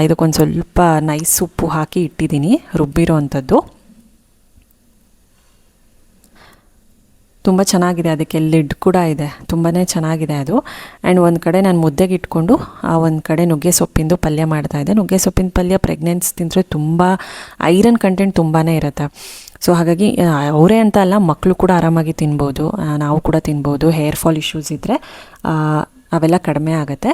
ಇದಕ್ಕೊಂದು ಸ್ವಲ್ಪ ನೈಸ್ ಉಪ್ಪು ಹಾಕಿ ಇಟ್ಟಿದ್ದೀನಿ, ರುಬ್ಬಿರೋ ಅಂಥದ್ದು. ತುಂಬ ಚೆನ್ನಾಗಿದೆ, ಅದಕ್ಕೆ ಲಿಡ್ ಕೂಡ ಇದೆ, ತುಂಬಾ ಚೆನ್ನಾಗಿದೆ ಅದು. ಆ್ಯಂಡ್ ಒಂದು ಕಡೆ ನಾನು ಮುದ್ದೆಗೆ ಇಟ್ಕೊಂಡು ಒಂದು ಕಡೆ ನುಗ್ಗೆ ಸೊಪ್ಪಿಂದು ಪಲ್ಯ ಮಾಡ್ತಾಯಿದ್ದೆ. ನುಗ್ಗೆ ಸೊಪ್ಪಿನ ಪಲ್ಯ ಪ್ರೆಗ್ನೆನ್ಸಿ ತಿಂದರೆ ತುಂಬ ಐರನ್ ಕಂಟೆಂಟ್ ತುಂಬಾ ಇರುತ್ತೆ. ಸೊ ಹಾಗಾಗಿ ಅವರೇ ಅಂತ ಅಲ್ಲ, ಮಕ್ಕಳು ಕೂಡ ಆರಾಮಾಗಿ ತಿನ್ಬೋದು, ನಾವು ಕೂಡ ತಿನ್ಬೋದು. ಹೇರ್ ಫಾಲ್ ಇಶ್ಯೂಸ್ ಇದ್ದರೆ ಅವೆಲ್ಲ ಕಡಿಮೆ ಆಗುತ್ತೆ.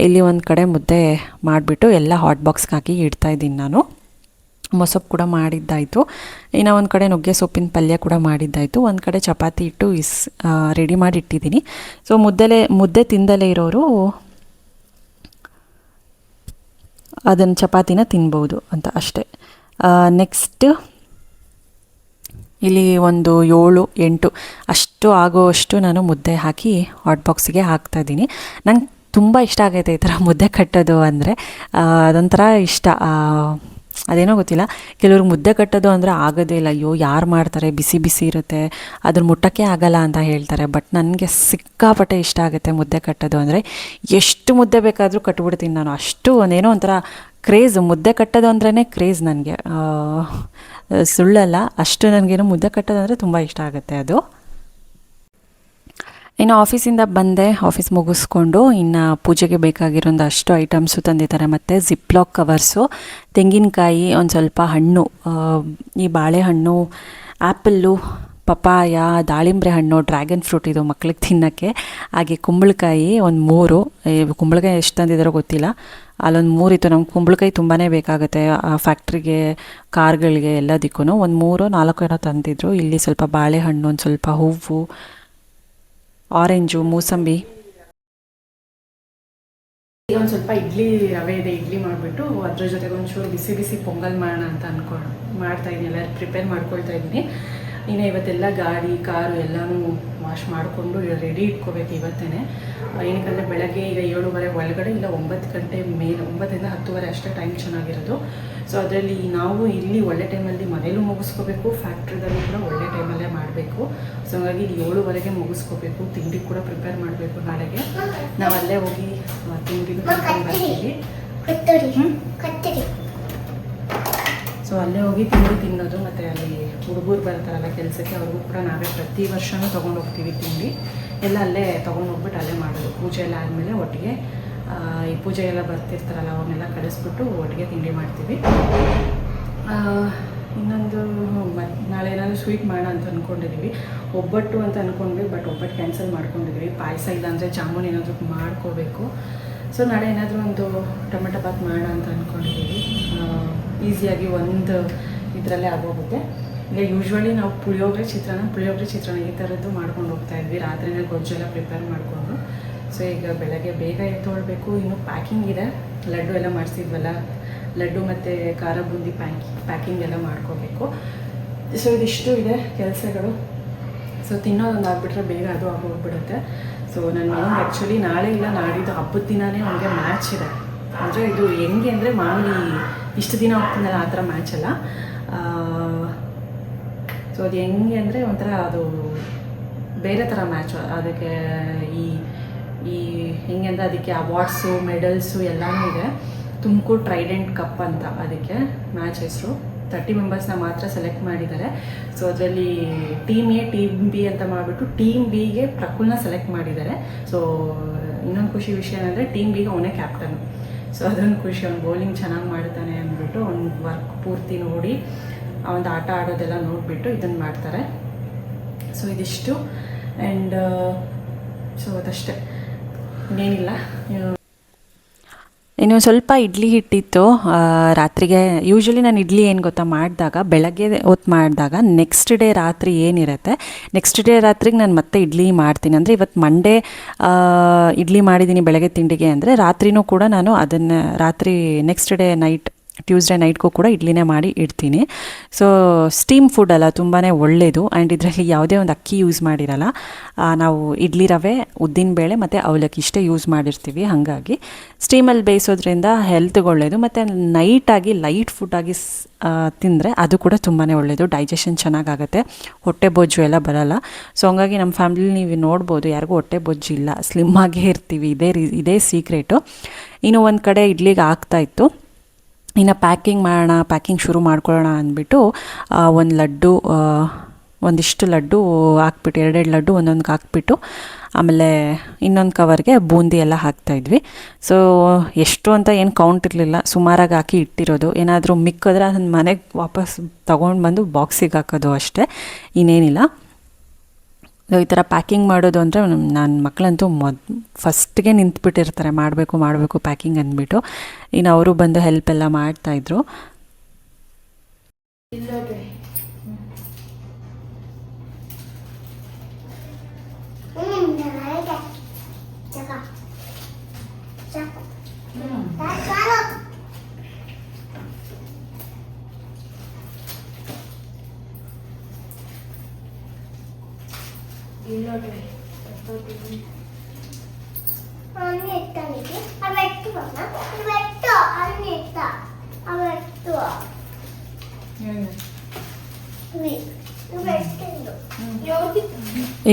ಇಲ್ಲಿ ಒಂದು ಕಡೆ ಮುದ್ದೆ ಮಾಡಿಬಿಟ್ಟು ಎಲ್ಲ ಹಾಟ್ ಬಾಕ್ಸ್ಗೆ ಹಾಕಿ ಇಡ್ತಾಯಿದ್ದೀನಿ ನಾನು. ಮೊಸಪ್ಪು ಕೂಡ ಮಾಡಿದ್ದಾಯಿತು, ಇನ್ನು ಒಂದು ಕಡೆ ನುಗ್ಗೆ ಸೊಪ್ಪಿನ ಪಲ್ಯ ಕೂಡ ಮಾಡಿದ್ದಾಯಿತು, ಒಂದು ಕಡೆ ಚಪಾತಿ ಇಟ್ಟು ರೆಡಿ ಮಾಡಿ ಇಟ್ಟಿದ್ದೀನಿ. ಸೊ ಮುದ್ದೆ ತಿಂದಲೇ ಇರೋರು ಅದನ್ನು ಚಪಾತಿನ ತಿನ್ಬೋದು ಅಂತ ಅಷ್ಟೇ. ನೆಕ್ಸ್ಟ್ ಇಲ್ಲಿ ಒಂದು 7-8 ಅಷ್ಟು ಆಗೋವಷ್ಟು ನಾನು ಮುದ್ದೆ ಹಾಕಿ ಹಾಟ್ ಬಾಕ್ಸಿಗೆ ಹಾಕ್ತಾಯಿದ್ದೀನಿ. ನಂಗೆ ತುಂಬ ಇಷ್ಟ ಆಗೈತೆ ಈ ಥರ ಮುದ್ದೆ ಕಟ್ಟೋದು ಅಂದರೆ, ಅದೊಂಥರ ಇಷ್ಟ. ಅದೇನೋ ಗೊತ್ತಿಲ್ಲ, ಕೆಲವ್ರಿಗೆ ಮುದ್ದೆ ಕಟ್ಟೋದು ಅಂದರೆ ಆಗೋದೇ ಇಲ್ಲ. ಅಯ್ಯೋ ಯಾರು ಮಾಡ್ತಾರೆ, ಬಿಸಿ ಬಿಸಿ ಇರುತ್ತೆ, ಅದ್ರ ಮುಟ್ಟಕ್ಕೆ ಆಗಲ್ಲ ಅಂತ ಹೇಳ್ತಾರೆ. ಬಟ್ ನನಗೆ ಸಿಕ್ಕಾಪಟ್ಟೆ ಇಷ್ಟ ಆಗುತ್ತೆ ಮುದ್ದೆ ಕಟ್ಟೋದು ಅಂದರೆ. ಎಷ್ಟು ಮುದ್ದೆ ಬೇಕಾದರೂ ಕಟ್ಬಿಡ್ತೀನಿ ನಾನು, ಅಷ್ಟು ಒಂದೇನೋ ಒಂಥರ ಕ್ರೇಜ್. ಮುದ್ದೆ ಕಟ್ಟೋದು ಅಂದ್ರೇ ಕ್ರೇಜ್ ನನಗೆ, ಸುಳ್ಳಲ್ಲ. ಅಷ್ಟು ನನಗೇನೋ ಮುದ್ದೆ ಕಟ್ಟೋದು ಅಂದರೆ ತುಂಬ ಇಷ್ಟ ಆಗುತ್ತೆ ಅದು. ಇನ್ನು ಆಫೀಸಿಂದ ಬಂದೆ, ಆಫೀಸ್ ಮುಗಿಸ್ಕೊಂಡು ಇನ್ನು ಪೂಜೆಗೆ ಬೇಕಾಗಿರೋಂದು ಅಷ್ಟು ಐಟಮ್ಸು ತಂದಿದ್ದಾರೆ. ಮತ್ತು ಜಿಪ್ಲಾಕ್ ಕವರ್ಸು, ತೆಂಗಿನಕಾಯಿ, ಒಂದು ಸ್ವಲ್ಪ ಹಣ್ಣು, ಈ ಬಾಳೆಹಣ್ಣು, ಆ್ಯಪಲ್ಲು, ಪಪಾಯ, ದಾಳಿಂಬೆ ಹಣ್ಣು, ಡ್ರ್ಯಾಗನ್ ಫ್ರೂಟ್ ಇದು ಮಕ್ಳಿಗೆ ತಿನ್ನೋಕ್ಕೆ, ಹಾಗೆ ಕುಂಬಳಕಾಯಿ ಒಂದು 3. ಕುಂಬಳಕಾಯಿ ಎಷ್ಟು ತಂದಿದ್ದಾರೋ ಗೊತ್ತಿಲ್ಲ, ಅಲ್ಲೊಂದು 3 ಇತ್ತು. ನಮ್ಗೆ ಕುಂಬಳಕಾಯಿ ತುಂಬಾ ಬೇಕಾಗುತ್ತೆ ಫ್ಯಾಕ್ಟ್ರಿಗೆ, ಕಾರ್ಗಳಿಗೆ ಎಲ್ಲದಕ್ಕೂ. ಒಂದು 3-4 ಏನೋ ತಂದಿದ್ರು. ಇಲ್ಲಿ ಸ್ವಲ್ಪ ಬಾಳೆಹಣ್ಣು, ಒಂದು ಸ್ವಲ್ಪ ಹೂವು, ಆರೆಂಜು, ಮೂಸಂಬಿ. ಈಗ ಒಂದು ಸ್ವಲ್ಪ ಇಡ್ಲಿ ರವೆ ಇದೆ, ಇಡ್ಲಿ ಮಾಡಿಬಿಟ್ಟು ಅದ್ರ ಜೊತೆಗೆ ಒಂಚೂರು ಬಿಸಿ ಬಿಸಿ ಪೊಂಗಲ್ ಮಾಡೋಣ ಅಂತ ಮಾಡ್ತಾಯಿದ್ದೀನಿ. ಎಲ್ಲ ಪ್ರಿಪೇರ್ ಮಾಡ್ಕೊಳ್ತಾ ಇದ್ದೀನಿ. ಇನ್ನು ಇವತ್ತೆಲ್ಲ ಗಾಡಿ ಕಾರು ಎಲ್ಲನೂ ವಾಶ್ ಮಾಡಿಕೊಂಡು ರೆಡಿ ಇಟ್ಕೋಬೇಕು ಇವತ್ತೇ. ಏನಕ್ಕಂದರೆ ಬೆಳಗ್ಗೆ ಈಗ 7:30 ಒಳಗಡೆ, ಇಲ್ಲ 9 ಗಂಟೆ ಮೇಲೆ, 9ರಿಂದ 10:30 ಅಷ್ಟೇ ಟೈಮ್ ಚೆನ್ನಾಗಿರೋದು. ಸೊ ಅದರಲ್ಲಿ ನಾವು ಇಲ್ಲಿ ಒಳ್ಳೆ ಟೈಮಲ್ಲಿ ಮನೇಲೂ ಮುಗಿಸ್ಕೋಬೇಕು, ಫ್ಯಾಕ್ಟ್ರಿದಲ್ಲಿ ಕೂಡ ಒಳ್ಳೆ ಟೈಮಲ್ಲೇ ಮಾಡಬೇಕು. ಸೊ ಹಾಗಾಗಿ ಇಲ್ಲಿ 7:30ಗೆ ಮುಗಿಸ್ಕೋಬೇಕು. ತಿಂಡಿ ಕೂಡ ಪ್ರಿಪೇರ್ ಮಾಡಬೇಕು ನಾಳೆಗೆ. ನಾವು ಅಲ್ಲೇ ಹೋಗಿ ತಿಂಡಿನೂ ಬರ್ತೀವಿ. ಸೊ ಅಲ್ಲೇ ಹೋಗಿ ತಿನ್ನೋದು, ಮತ್ತು ಅಲ್ಲಿ ಹುಡುಗರು ಬರ್ತಾರಲ್ಲ ಕೆಲಸಕ್ಕೆ, ಅವ್ರಿಗೂ ಕೂಡ ನಾವೇ ಪ್ರತಿ ವರ್ಷವೂ ತೊಗೊಂಡು ಹೋಗ್ತೀವಿ ತಿಂಡಿ ಎಲ್ಲ. ಅಲ್ಲೇ ತೊಗೊಂಡು ಹೋಗ್ಬಿಟ್ಟು ಅಲ್ಲೇ ಮಾಡೋದು. ಪೂಜೆ ಎಲ್ಲ ಆದಮೇಲೆ ಒಟ್ಟಿಗೆ ಈ ಪೂಜೆ ಎಲ್ಲ ಬರ್ತಿರ್ತಾರಲ್ಲ ಅವ್ರನ್ನೆಲ್ಲ ಕಳಿಸ್ಬಿಟ್ಟು ಒಟ್ಟಿಗೆ ತಿಂಡಿ ಮಾಡ್ತೀವಿ. ಇನ್ನೊಂದು ನಾಳೆ ಏನಾದರೂ ಸ್ವೀಟ್ ಮಾಡೋಣ ಅಂತ ಅಂದ್ಕೊಂಡಿದ್ದೀವಿ. ಒಬ್ಬಟ್ಟು ಅಂತ ಅಂದ್ಕೊಂಡ್ವಿ, ಬಟ್ ಒಬ್ಬಟ್ಟು ಕ್ಯಾನ್ಸಲ್ ಮಾಡ್ಕೊಂಡಿದ್ದೀವಿ. ಪಾಯಸ ಇಲ್ಲಾಂದರೆ ಜಾಮೂನ್ ಏನಾದರೂ ಮಾಡ್ಕೋಬೇಕು. ಸೊ ನಾಳೆ ಏನಾದರೂ ಒಂದು ಟೊಮೆಟೊ ಬಾತ್ ಮಾಡೋಣ ಅಂತ ಅಂದ್ಕೊಂಡಿದ್ದೀವಿ. ಈಸಿಯಾಗಿ ಒಂದು ಇದರಲ್ಲೇ ಆಗೋಗುತ್ತೆ. ಈಗ ಯೂಶ್ವಲಿ ನಾವು ಪುಳಿಯೋಗರೆ ಚಿತ್ರಾನ್ನ ಈ ಥರದ್ದು ಮಾಡ್ಕೊಂಡು ಹೋಗ್ತಾಯಿದ್ವಿ. ರಾತ್ರಿನೇ ಗೊಜ್ಜೆಲ್ಲ ಪ್ರಿಪೇರ್ ಮಾಡಿಕೊಂಡು. ಸೊ ಈಗ ಬೆಳಗ್ಗೆ ಬೇಗ ಎತ್ತೊಳ್ಬೇಕು. ಇನ್ನು ಪ್ಯಾಕಿಂಗ್ ಇದೆ, ಲಡ್ಡು ಎಲ್ಲ ಮಾಡಿಸಿದ್ವಲ್ಲ, ಲಡ್ಡು ಮತ್ತು ಖಾರ ಬೂಂದಿ ಪ್ಯಾಕಿಂಗ್ ಎಲ್ಲ ಮಾಡ್ಕೋಬೇಕು. ಸೊ ಇದಿಷ್ಟು ಇದೆ ಕೆಲಸಗಳು. ಸೊ ತಿನ್ನೋದೊಂದು ಆಗಿಬಿಟ್ರೆ ಬೇಗ ಅದು ಆಗೋಗ್ಬಿಡುತ್ತೆ. ಸೊ ನನ್ನ ಮಗನಿಗೆ ಆ್ಯಕ್ಚುಲಿ ನಾಳೆ ಇಲ್ಲ ನಾಡಿದ್ದು ಹಬ್ಬದ ದಿನವೇ ಅವನಿಗೆ ಮ್ಯಾಚ್ ಇದೆ. ಅಂದರೆ ಇದು ಹೆಂಗೆ ಅಂದರೆ ಮಾಮೂಲಿ ಇಷ್ಟು ದಿನ ಹೋಗ್ತಿದ್ದಲ್ಲ ಆ ಥರ ಮ್ಯಾಚ್ ಅಲ್ಲ. ಸೊ ಅದು ಹೆಂಗೆ ಅಂದರೆ ಒಂಥರ ಅದು ಬೇರೆ ಥರ ಮ್ಯಾಚು. ಅದಕ್ಕೆ ಈ ಹೆಂಗೆ ಅಂದರೆ ಅದಕ್ಕೆ ಅವಾರ್ಡ್ಸು, ಮೆಡಲ್ಸು ಎಲ್ಲನೂ ಇದೆ. ತುಮಕೂರು ಟ್ರೈಡೆಂಟ್ ಕಪ್ ಅಂತ ಅದಕ್ಕೆ ಮ್ಯಾಚ್ ಹೆಸರು. 30 ಮೆಂಬರ್ಸ್ನ ಮಾತ್ರ ಸೆಲೆಕ್ಟ್ ಮಾಡಿದ್ದಾರೆ. ಸೊ ಅದರಲ್ಲಿ ಟೀಮ್ ಎ, ಟೀಮ್ ಬಿ ಅಂತ ಮಾಡಿಬಿಟ್ಟು ಟೀಮ್ ಬಿಗೆ ಪ್ರಕುಲ್ನ ಸೆಲೆಕ್ಟ್ ಮಾಡಿದ್ದಾರೆ. ಸೊ ಇನ್ನೊಂದು ಖುಷಿ ವಿಷಯ ಏನಂದರೆ ಟೀಮ್ ಬಿಗೆ ಅವನೇ ಕ್ಯಾಪ್ಟನು. ಸೊ ಅದೊಂದು ಖುಷಿ. ಅವ್ನು ಬೌಲಿಂಗ್ ಚೆನ್ನಾಗಿ ಮಾಡ್ತಾನೆ ಅಂದ್ಬಿಟ್ಟು ಅವ್ನ ವರ್ಕ್ ಪೂರ್ತಿ ನೋಡಿ, ಅವನ ಆಟ ಆಡೋದೆಲ್ಲ ನೋಡಿಬಿಟ್ಟು ಇದನ್ನು ಮಾಡ್ತಾರೆ. ಸೊ ಇದಿಷ್ಟು. ಆ್ಯಂಡ್ ಸೊ ಅದಷ್ಟೇ, ಇನ್ನೇನಿಲ್ಲ. ಇನ್ನು ಸ್ವಲ್ಪ ಇಡ್ಲಿ ಹಿಟ್ಟಿತ್ತು ರಾತ್ರಿಗೆ. ಯೂಶ್ವಲಿ ನಾನು ಇಡ್ಲಿ ಏನು ಗೊತ್ತಾ ಮಾಡಿದಾಗ ಬೆಳಗ್ಗೆ ಹೊತ್ತು ಮಾಡಿದಾಗ ನೆಕ್ಸ್ಟ್ ಡೇ ರಾತ್ರಿ ಏನಿರುತ್ತೆ ನೆಕ್ಸ್ಟ್ ಡೇ ರಾತ್ರಿಗೆ ನಾನು ಮತ್ತೆ ಇಡ್ಲಿ ಮಾಡ್ತೀನಿ. ಅಂದರೆ ಇವತ್ತು ಮಂಡೇ ಇಡ್ಲಿ ಮಾಡಿದ್ದೀನಿ ಬೆಳಗ್ಗೆ ತಿಂಡಿಗೆ ಅಂದರೆ ರಾತ್ರಿನೂ ಕೂಡ ನಾನು ಅದನ್ನು ರಾತ್ರಿ ನೆಕ್ಸ್ಟ್ ಡೇ ನೈಟ್ ಟ್ಯೂಸ್ಡೇ ನೈಟ್ಗೂ ಕೂಡ ಇಡ್ಲಿನೇ ಮಾಡಿ ಇಡ್ತೀನಿ. ಸೊ ಸ್ಟೀಮ್ ಫುಡ್ ಅಲ್ಲ, ತುಂಬಾ ಒಳ್ಳೆಯದು. ಆ್ಯಂಡ್ ಇದರಲ್ಲಿ ಯಾವುದೇ ಒಂದು ಅಕ್ಕಿ ಯೂಸ್ ಮಾಡಿರಲ್ಲ. ನಾವು ಇಡ್ಲಿ ರವೆ, ಉದ್ದಿನಬೇಳೆ ಮತ್ತು ಅವಲಕ್ಕಿ ಇಷ್ಟೇ ಯೂಸ್ ಮಾಡಿರ್ತೀವಿ. ಹಾಗಾಗಿ ಸ್ಟೀಮಲ್ಲಿ ಬೇಯಿಸೋದ್ರಿಂದ ಹೆಲ್ತ್ಗೆ ಒಳ್ಳೆಯದು. ಮತ್ತು ನೈಟಾಗಿ ಲೈಟ್ ಫುಡ್ಡಾಗಿ ತಿಂದರೆ ಅದು ಕೂಡ ತುಂಬಾ ಒಳ್ಳೆಯದು. ಡೈಜೆಷನ್ ಚೆನ್ನಾಗಾಗುತ್ತೆ, ಹೊಟ್ಟೆ ಬೊಜ್ಜು ಎಲ್ಲ ಬರೋಲ್ಲ. ಸೊ ಹಂಗಾಗಿ ನಮ್ಮ ಫ್ಯಾಮಿಲಿ ನೀವು ನೋಡ್ಬೋದು, ಯಾರಿಗೂ ಹೊಟ್ಟೆ ಬೊಜ್ಜು ಇಲ್ಲ, ಸ್ಲಿಮ್ಮಾಗೇ ಇರ್ತೀವಿ. ಇದೇ ಸೀಕ್ರೆಟು. ಇನ್ನು ಒಂದು ಕಡೆ ಇಡ್ಲಿಗೆ ಆಗ್ತಾಯಿತ್ತು, ಇನ್ನು ಪ್ಯಾಕಿಂಗ್ ಶುರು ಮಾಡ್ಕೊಳ್ಳೋಣ ಅಂದ್ಬಿಟ್ಟು ಒಂದು ಲಡ್ಡು ಒಂದಿಷ್ಟು ಲಡ್ಡು ಹಾಕ್ಬಿಟ್ಟು 2 ಲಡ್ಡು ಒಂದೊಂದಕ್ಕೆ ಹಾಕ್ಬಿಟ್ಟು ಆಮೇಲೆ ಇನ್ನೊಂದು ಕವರ್ಗೆ ಬೂಂದಿ ಎಲ್ಲ ಹಾಕ್ತಾಯಿದ್ವಿ. ಸೊ ಎಷ್ಟು ಅಂತ ಏನು ಕೌಂಟ್ ಇರಲಿಲ್ಲ, ಸುಮಾರಾಗಿ ಹಾಕಿ ಇಟ್ಟಿರೋದು. ಏನಾದರೂ ಮಿಕ್ಕಿದ್ರೆ ಅದನ್ನು ಮನೆಗೆ ವಾಪಸ್ ತೊಗೊಂಡು ಬಂದು ಬಾಕ್ಸಿಗೆ ಹಾಕೋದು ಅಷ್ಟೇ, ಇನ್ನೇನಿಲ್ಲ. ಈ ಥರ ಪ್ಯಾಕಿಂಗ್ ಮಾಡೋದು ಅಂದರೆ ನನ್ನ ಮಕ್ಕಳಂತೂ ಫಸ್ಟ್ಗೆ ನಿಂತ್ಬಿಟ್ಟಿರ್ತಾರೆ, ಮಾಡಬೇಕು ಪ್ಯಾಕಿಂಗ್ ಅಂದ್ಬಿಟ್ಟು. ಇನ್ನು ಅವರು ಬಂದು ಹೆಲ್ಪ್ ಎಲ್ಲ ಮಾಡ್ತಾಯಿದ್ರು.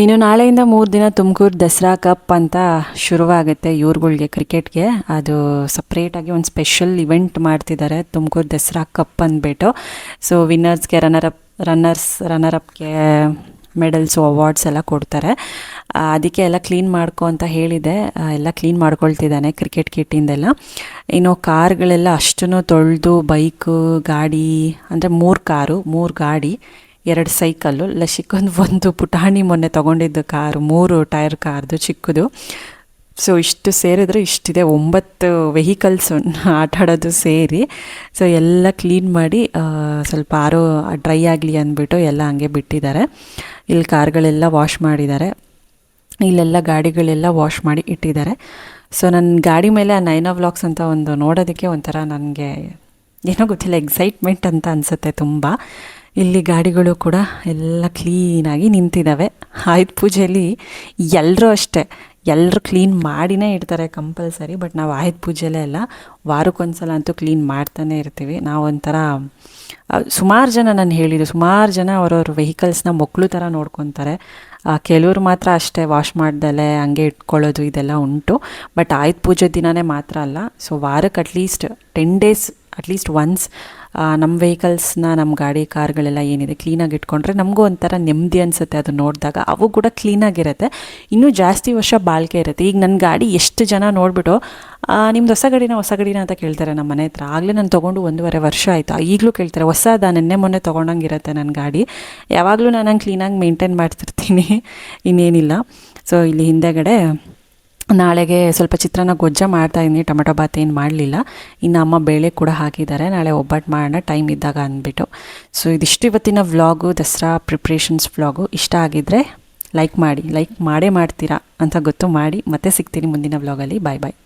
ಇನ್ನು ನಾಳೆಯಿಂದ 3 ದಿನ ತುಮಕೂರು ದಸರಾ ಕಪ್ ಅಂತ ಶುರುವಾಗುತ್ತೆ ಇವ್ರುಗಳ್ಗೆ, ಕ್ರಿಕೆಟ್ಗೆ. ಅದು ಸಪ್ರೇಟಾಗಿ ಒಂದು ಸ್ಪೆಷಲ್ ಇವೆಂಟ್ ಮಾಡ್ತಿದ್ದಾರೆ, ತುಮಕೂರು ದಸರಾ ಕಪ್ ಅಂದ್ಬಿಟ್ಟು. ಸೊ ವಿನ್ನರ್ಸ್ಗೆ ರನ್ನರ್ಅಪ್ಗೆ ಮೆಡಲ್ಸು, ಅವಾರ್ಡ್ಸ್ ಎಲ್ಲ ಕೊಡ್ತಾರೆ. ಅದಕ್ಕೆ ಎಲ್ಲ ಕ್ಲೀನ್ ಮಾಡ್ಕೊ ಅಂತ ಹೇಳಿದೆ, ಎಲ್ಲ ಕ್ಲೀನ್ ಮಾಡ್ಕೊಳ್ತಿದ್ದಾನೆ ಕ್ರಿಕೆಟ್ ಕಿಟ್ಟಿಂದೆಲ್ಲ. ಇನ್ನು ಕಾರ್ಗಳೆಲ್ಲ ಅಷ್ಟನ್ನು ತೊಳೆದು, ಬೈಕು, ಗಾಡಿ ಅಂದರೆ 3 ಕಾರು, 3 ಗಾಡಿ, 2 ಸೈಕಲ್ಲು, ಒಂದು ಪುಟಾಣಿ ಮೊನ್ನೆ ತೊಗೊಂಡಿದ್ದು ಕಾರು, 3 ಟೈರ್ ಕಾರ್ದು ಚಿಕ್ಕದು. ಸೊ ಇಷ್ಟು ಸೇರಿದ್ರೆ ಇಷ್ಟಿದೆ, 9 ವೆಹಿಕಲ್ಸ್ ಆಟಾಡೋದು ಸೇರಿ. ಸೊ ಎಲ್ಲ ಕ್ಲೀನ್ ಮಾಡಿ ಸ್ವಲ್ಪ ಡ್ರೈ ಆಗಲಿ ಅಂದ್ಬಿಟ್ಟು ಎಲ್ಲ ಹಂಗೆ ಬಿಟ್ಟಿದ್ದಾರೆ. ಇಲ್ಲಿ ಕಾರ್ಗಳೆಲ್ಲ ವಾಶ್ ಮಾಡಿದ್ದಾರೆ, ಇಲ್ಲೆಲ್ಲ ಗಾಡಿಗಳೆಲ್ಲ ವಾಶ್ ಮಾಡಿ ಇಟ್ಟಿದ್ದಾರೆ. ಸೊ ನನ್ನ ಗಾಡಿ ಮೇಲೆ ಆ ನೈನಾ ವ್ಲಾಗ್ಸ್ ಅಂತ ಒಂದು ನೋಡೋದಕ್ಕೆ ಒಂಥರ ನನಗೆ ಏನೋ ಗೊತ್ತಿಲ್ಲ, ಎಕ್ಸೈಟ್ಮೆಂಟ್ ಅಂತ ಅನಿಸುತ್ತೆ ತುಂಬ. ಇಲ್ಲಿ ಗಾಡಿಗಳು ಕೂಡ ಎಲ್ಲ ಕ್ಲೀನಾಗಿ ನಿಂತಿದ್ದಾವೆ. ಆಯುಧ ಪೂಜೆಯಲ್ಲಿ ಎಲ್ಲರೂ ಅಷ್ಟೇ, ಎಲ್ಲರೂ ಕ್ಲೀನ್ ಮಾಡಿನೇ ಇಡ್ತಾರೆ ಕಂಪಲ್ಸರಿ. ಬಟ್ ನಾವು ಆಯುಧ ಪೂಜೆಯಲ್ಲೇ ಎಲ್ಲ ವಾರಕ್ಕೊಂದ್ಸಲ ಅಂತೂ ಕ್ಲೀನ್ ಮಾಡ್ತಾನೆ ಇರ್ತೀವಿ. ನಾವೊಂಥರ ಸುಮಾರು ಜನ ಅವ್ರವ್ರ ವೆಹಿಕಲ್ಸ್ನ ಮಕ್ಕಳು ಥರ ನೋಡ್ಕೊತಾರೆ. ಕೆಲವ್ರು ಮಾತ್ರ ಅಷ್ಟೇ ವಾಶ್ ಮಾಡ್ದಲೇ ಹಂಗೆ ಇಟ್ಕೊಳ್ಳೋದು ಇದೆಲ್ಲ ಉಂಟು. ಬಟ್ ಆಯುಧ ಪೂಜೆ ದಿನವೇ ಮಾತ್ರ ಅಲ್ಲ, ಸೊ ವಾರಕ್ಕೆ ಅಟ್ಲೀಸ್ಟ್ 10 ಡೇಸ್ ಅಟ್ಲೀಸ್ಟ್ ಒನ್ಸ್ ನಮ್ಮ ವೆಹಿಕಲ್ಸ್ನ, ನಮ್ಮ ಗಾಡಿ ಕಾರ್ಗಳೆಲ್ಲ ಏನಿದೆ ಕ್ಲೀನಾಗಿ ಇಟ್ಕೊಂಡ್ರೆ ನಮಗೂ ಒಂಥರ ನೆಮ್ಮದಿ ಅನಿಸುತ್ತೆ. ಅದು ನೋಡಿದಾಗ ಅವು ಕೂಡ ಕ್ಲೀನಾಗಿರುತ್ತೆ, ಇನ್ನೂ ಜಾಸ್ತಿ ವರ್ಷ ಬಾಳಿಕೆ ಇರುತ್ತೆ. ಈಗ ನನ್ನ ಗಾಡಿ ಎಷ್ಟು ಜನ ನೋಡಿಬಿಟ್ಟು ನಿಮ್ದು ಹೊಸ ಗಾಡಿನ ಅಂತ ಕೇಳ್ತಾರೆ ನಮ್ಮ ಮನೆ ಹತ್ರ. ಆಗಲೇ ನಾನು ತೊಗೊಂಡು 1.5 ವರ್ಷ ಆಯಿತು, ಈಗಲೂ ಕೇಳ್ತಾರೆ ಹೊಸದ, ನೆನ್ನೆ ಮೊನ್ನೆ ತೊಗೊಂಡಂಗಿರುತ್ತೆ ನನ್ನ ಗಾಡಿ. ಯಾವಾಗಲೂ ನಾನು ಹಂಗೆ ಕ್ಲೀನಾಗಿ ಮೇಂಟೈನ್ ಮಾಡ್ತಿರ್ತೀನಿ, ಇನ್ನೇನಿಲ್ಲ. ಸೊ ಇಲ್ಲಿ ಹಿಂದೆಗಡೆ ನಾಳೆಗೆ ಸ್ವಲ್ಪ ಚಿತ್ರಾನ್ನ ಗೊಜ್ಜ ಮಾಡ್ತಾಯಿದ್ದೀನಿ, ಟೊಮೆಟೊ ಬಾತ್ ಏನು ಮಾಡಲಿಲ್ಲ. ಇನ್ನು ಅಮ್ಮ ಬೇಳೆ ಕೂಡ ಹಾಕಿದ್ದಾರೆ, ನಾಳೆ ಒಬ್ಬಟ್ಟು ಮಾಡೋಣ ಟೈಮ್ ಇದ್ದಾಗ ಅಂದ್ಬಿಟ್ಟು. ಸೊ ಇದಿಷ್ಟು ಇವತ್ತಿನ ವ್ಲಾಗು, ದಸರಾ ಪ್ರಿಪ್ರೇಷನ್ಸ್ ವ್ಲಾಗು. ಇಷ್ಟ ಆಗಿದ್ದರೆ ಲೈಕ್ ಮಾಡಿ, ಲೈಕ್ ಮಾಡೇ ಮಾಡ್ತೀರಾ ಅಂತ ಗೊತ್ತು, ಮಾಡಿ. ಮತ್ತೆ ಸಿಗ್ತೀನಿ ಮುಂದಿನ ವ್ಲಾಗಲ್ಲಿ. ಬಾಯ್ ಬಾಯ್.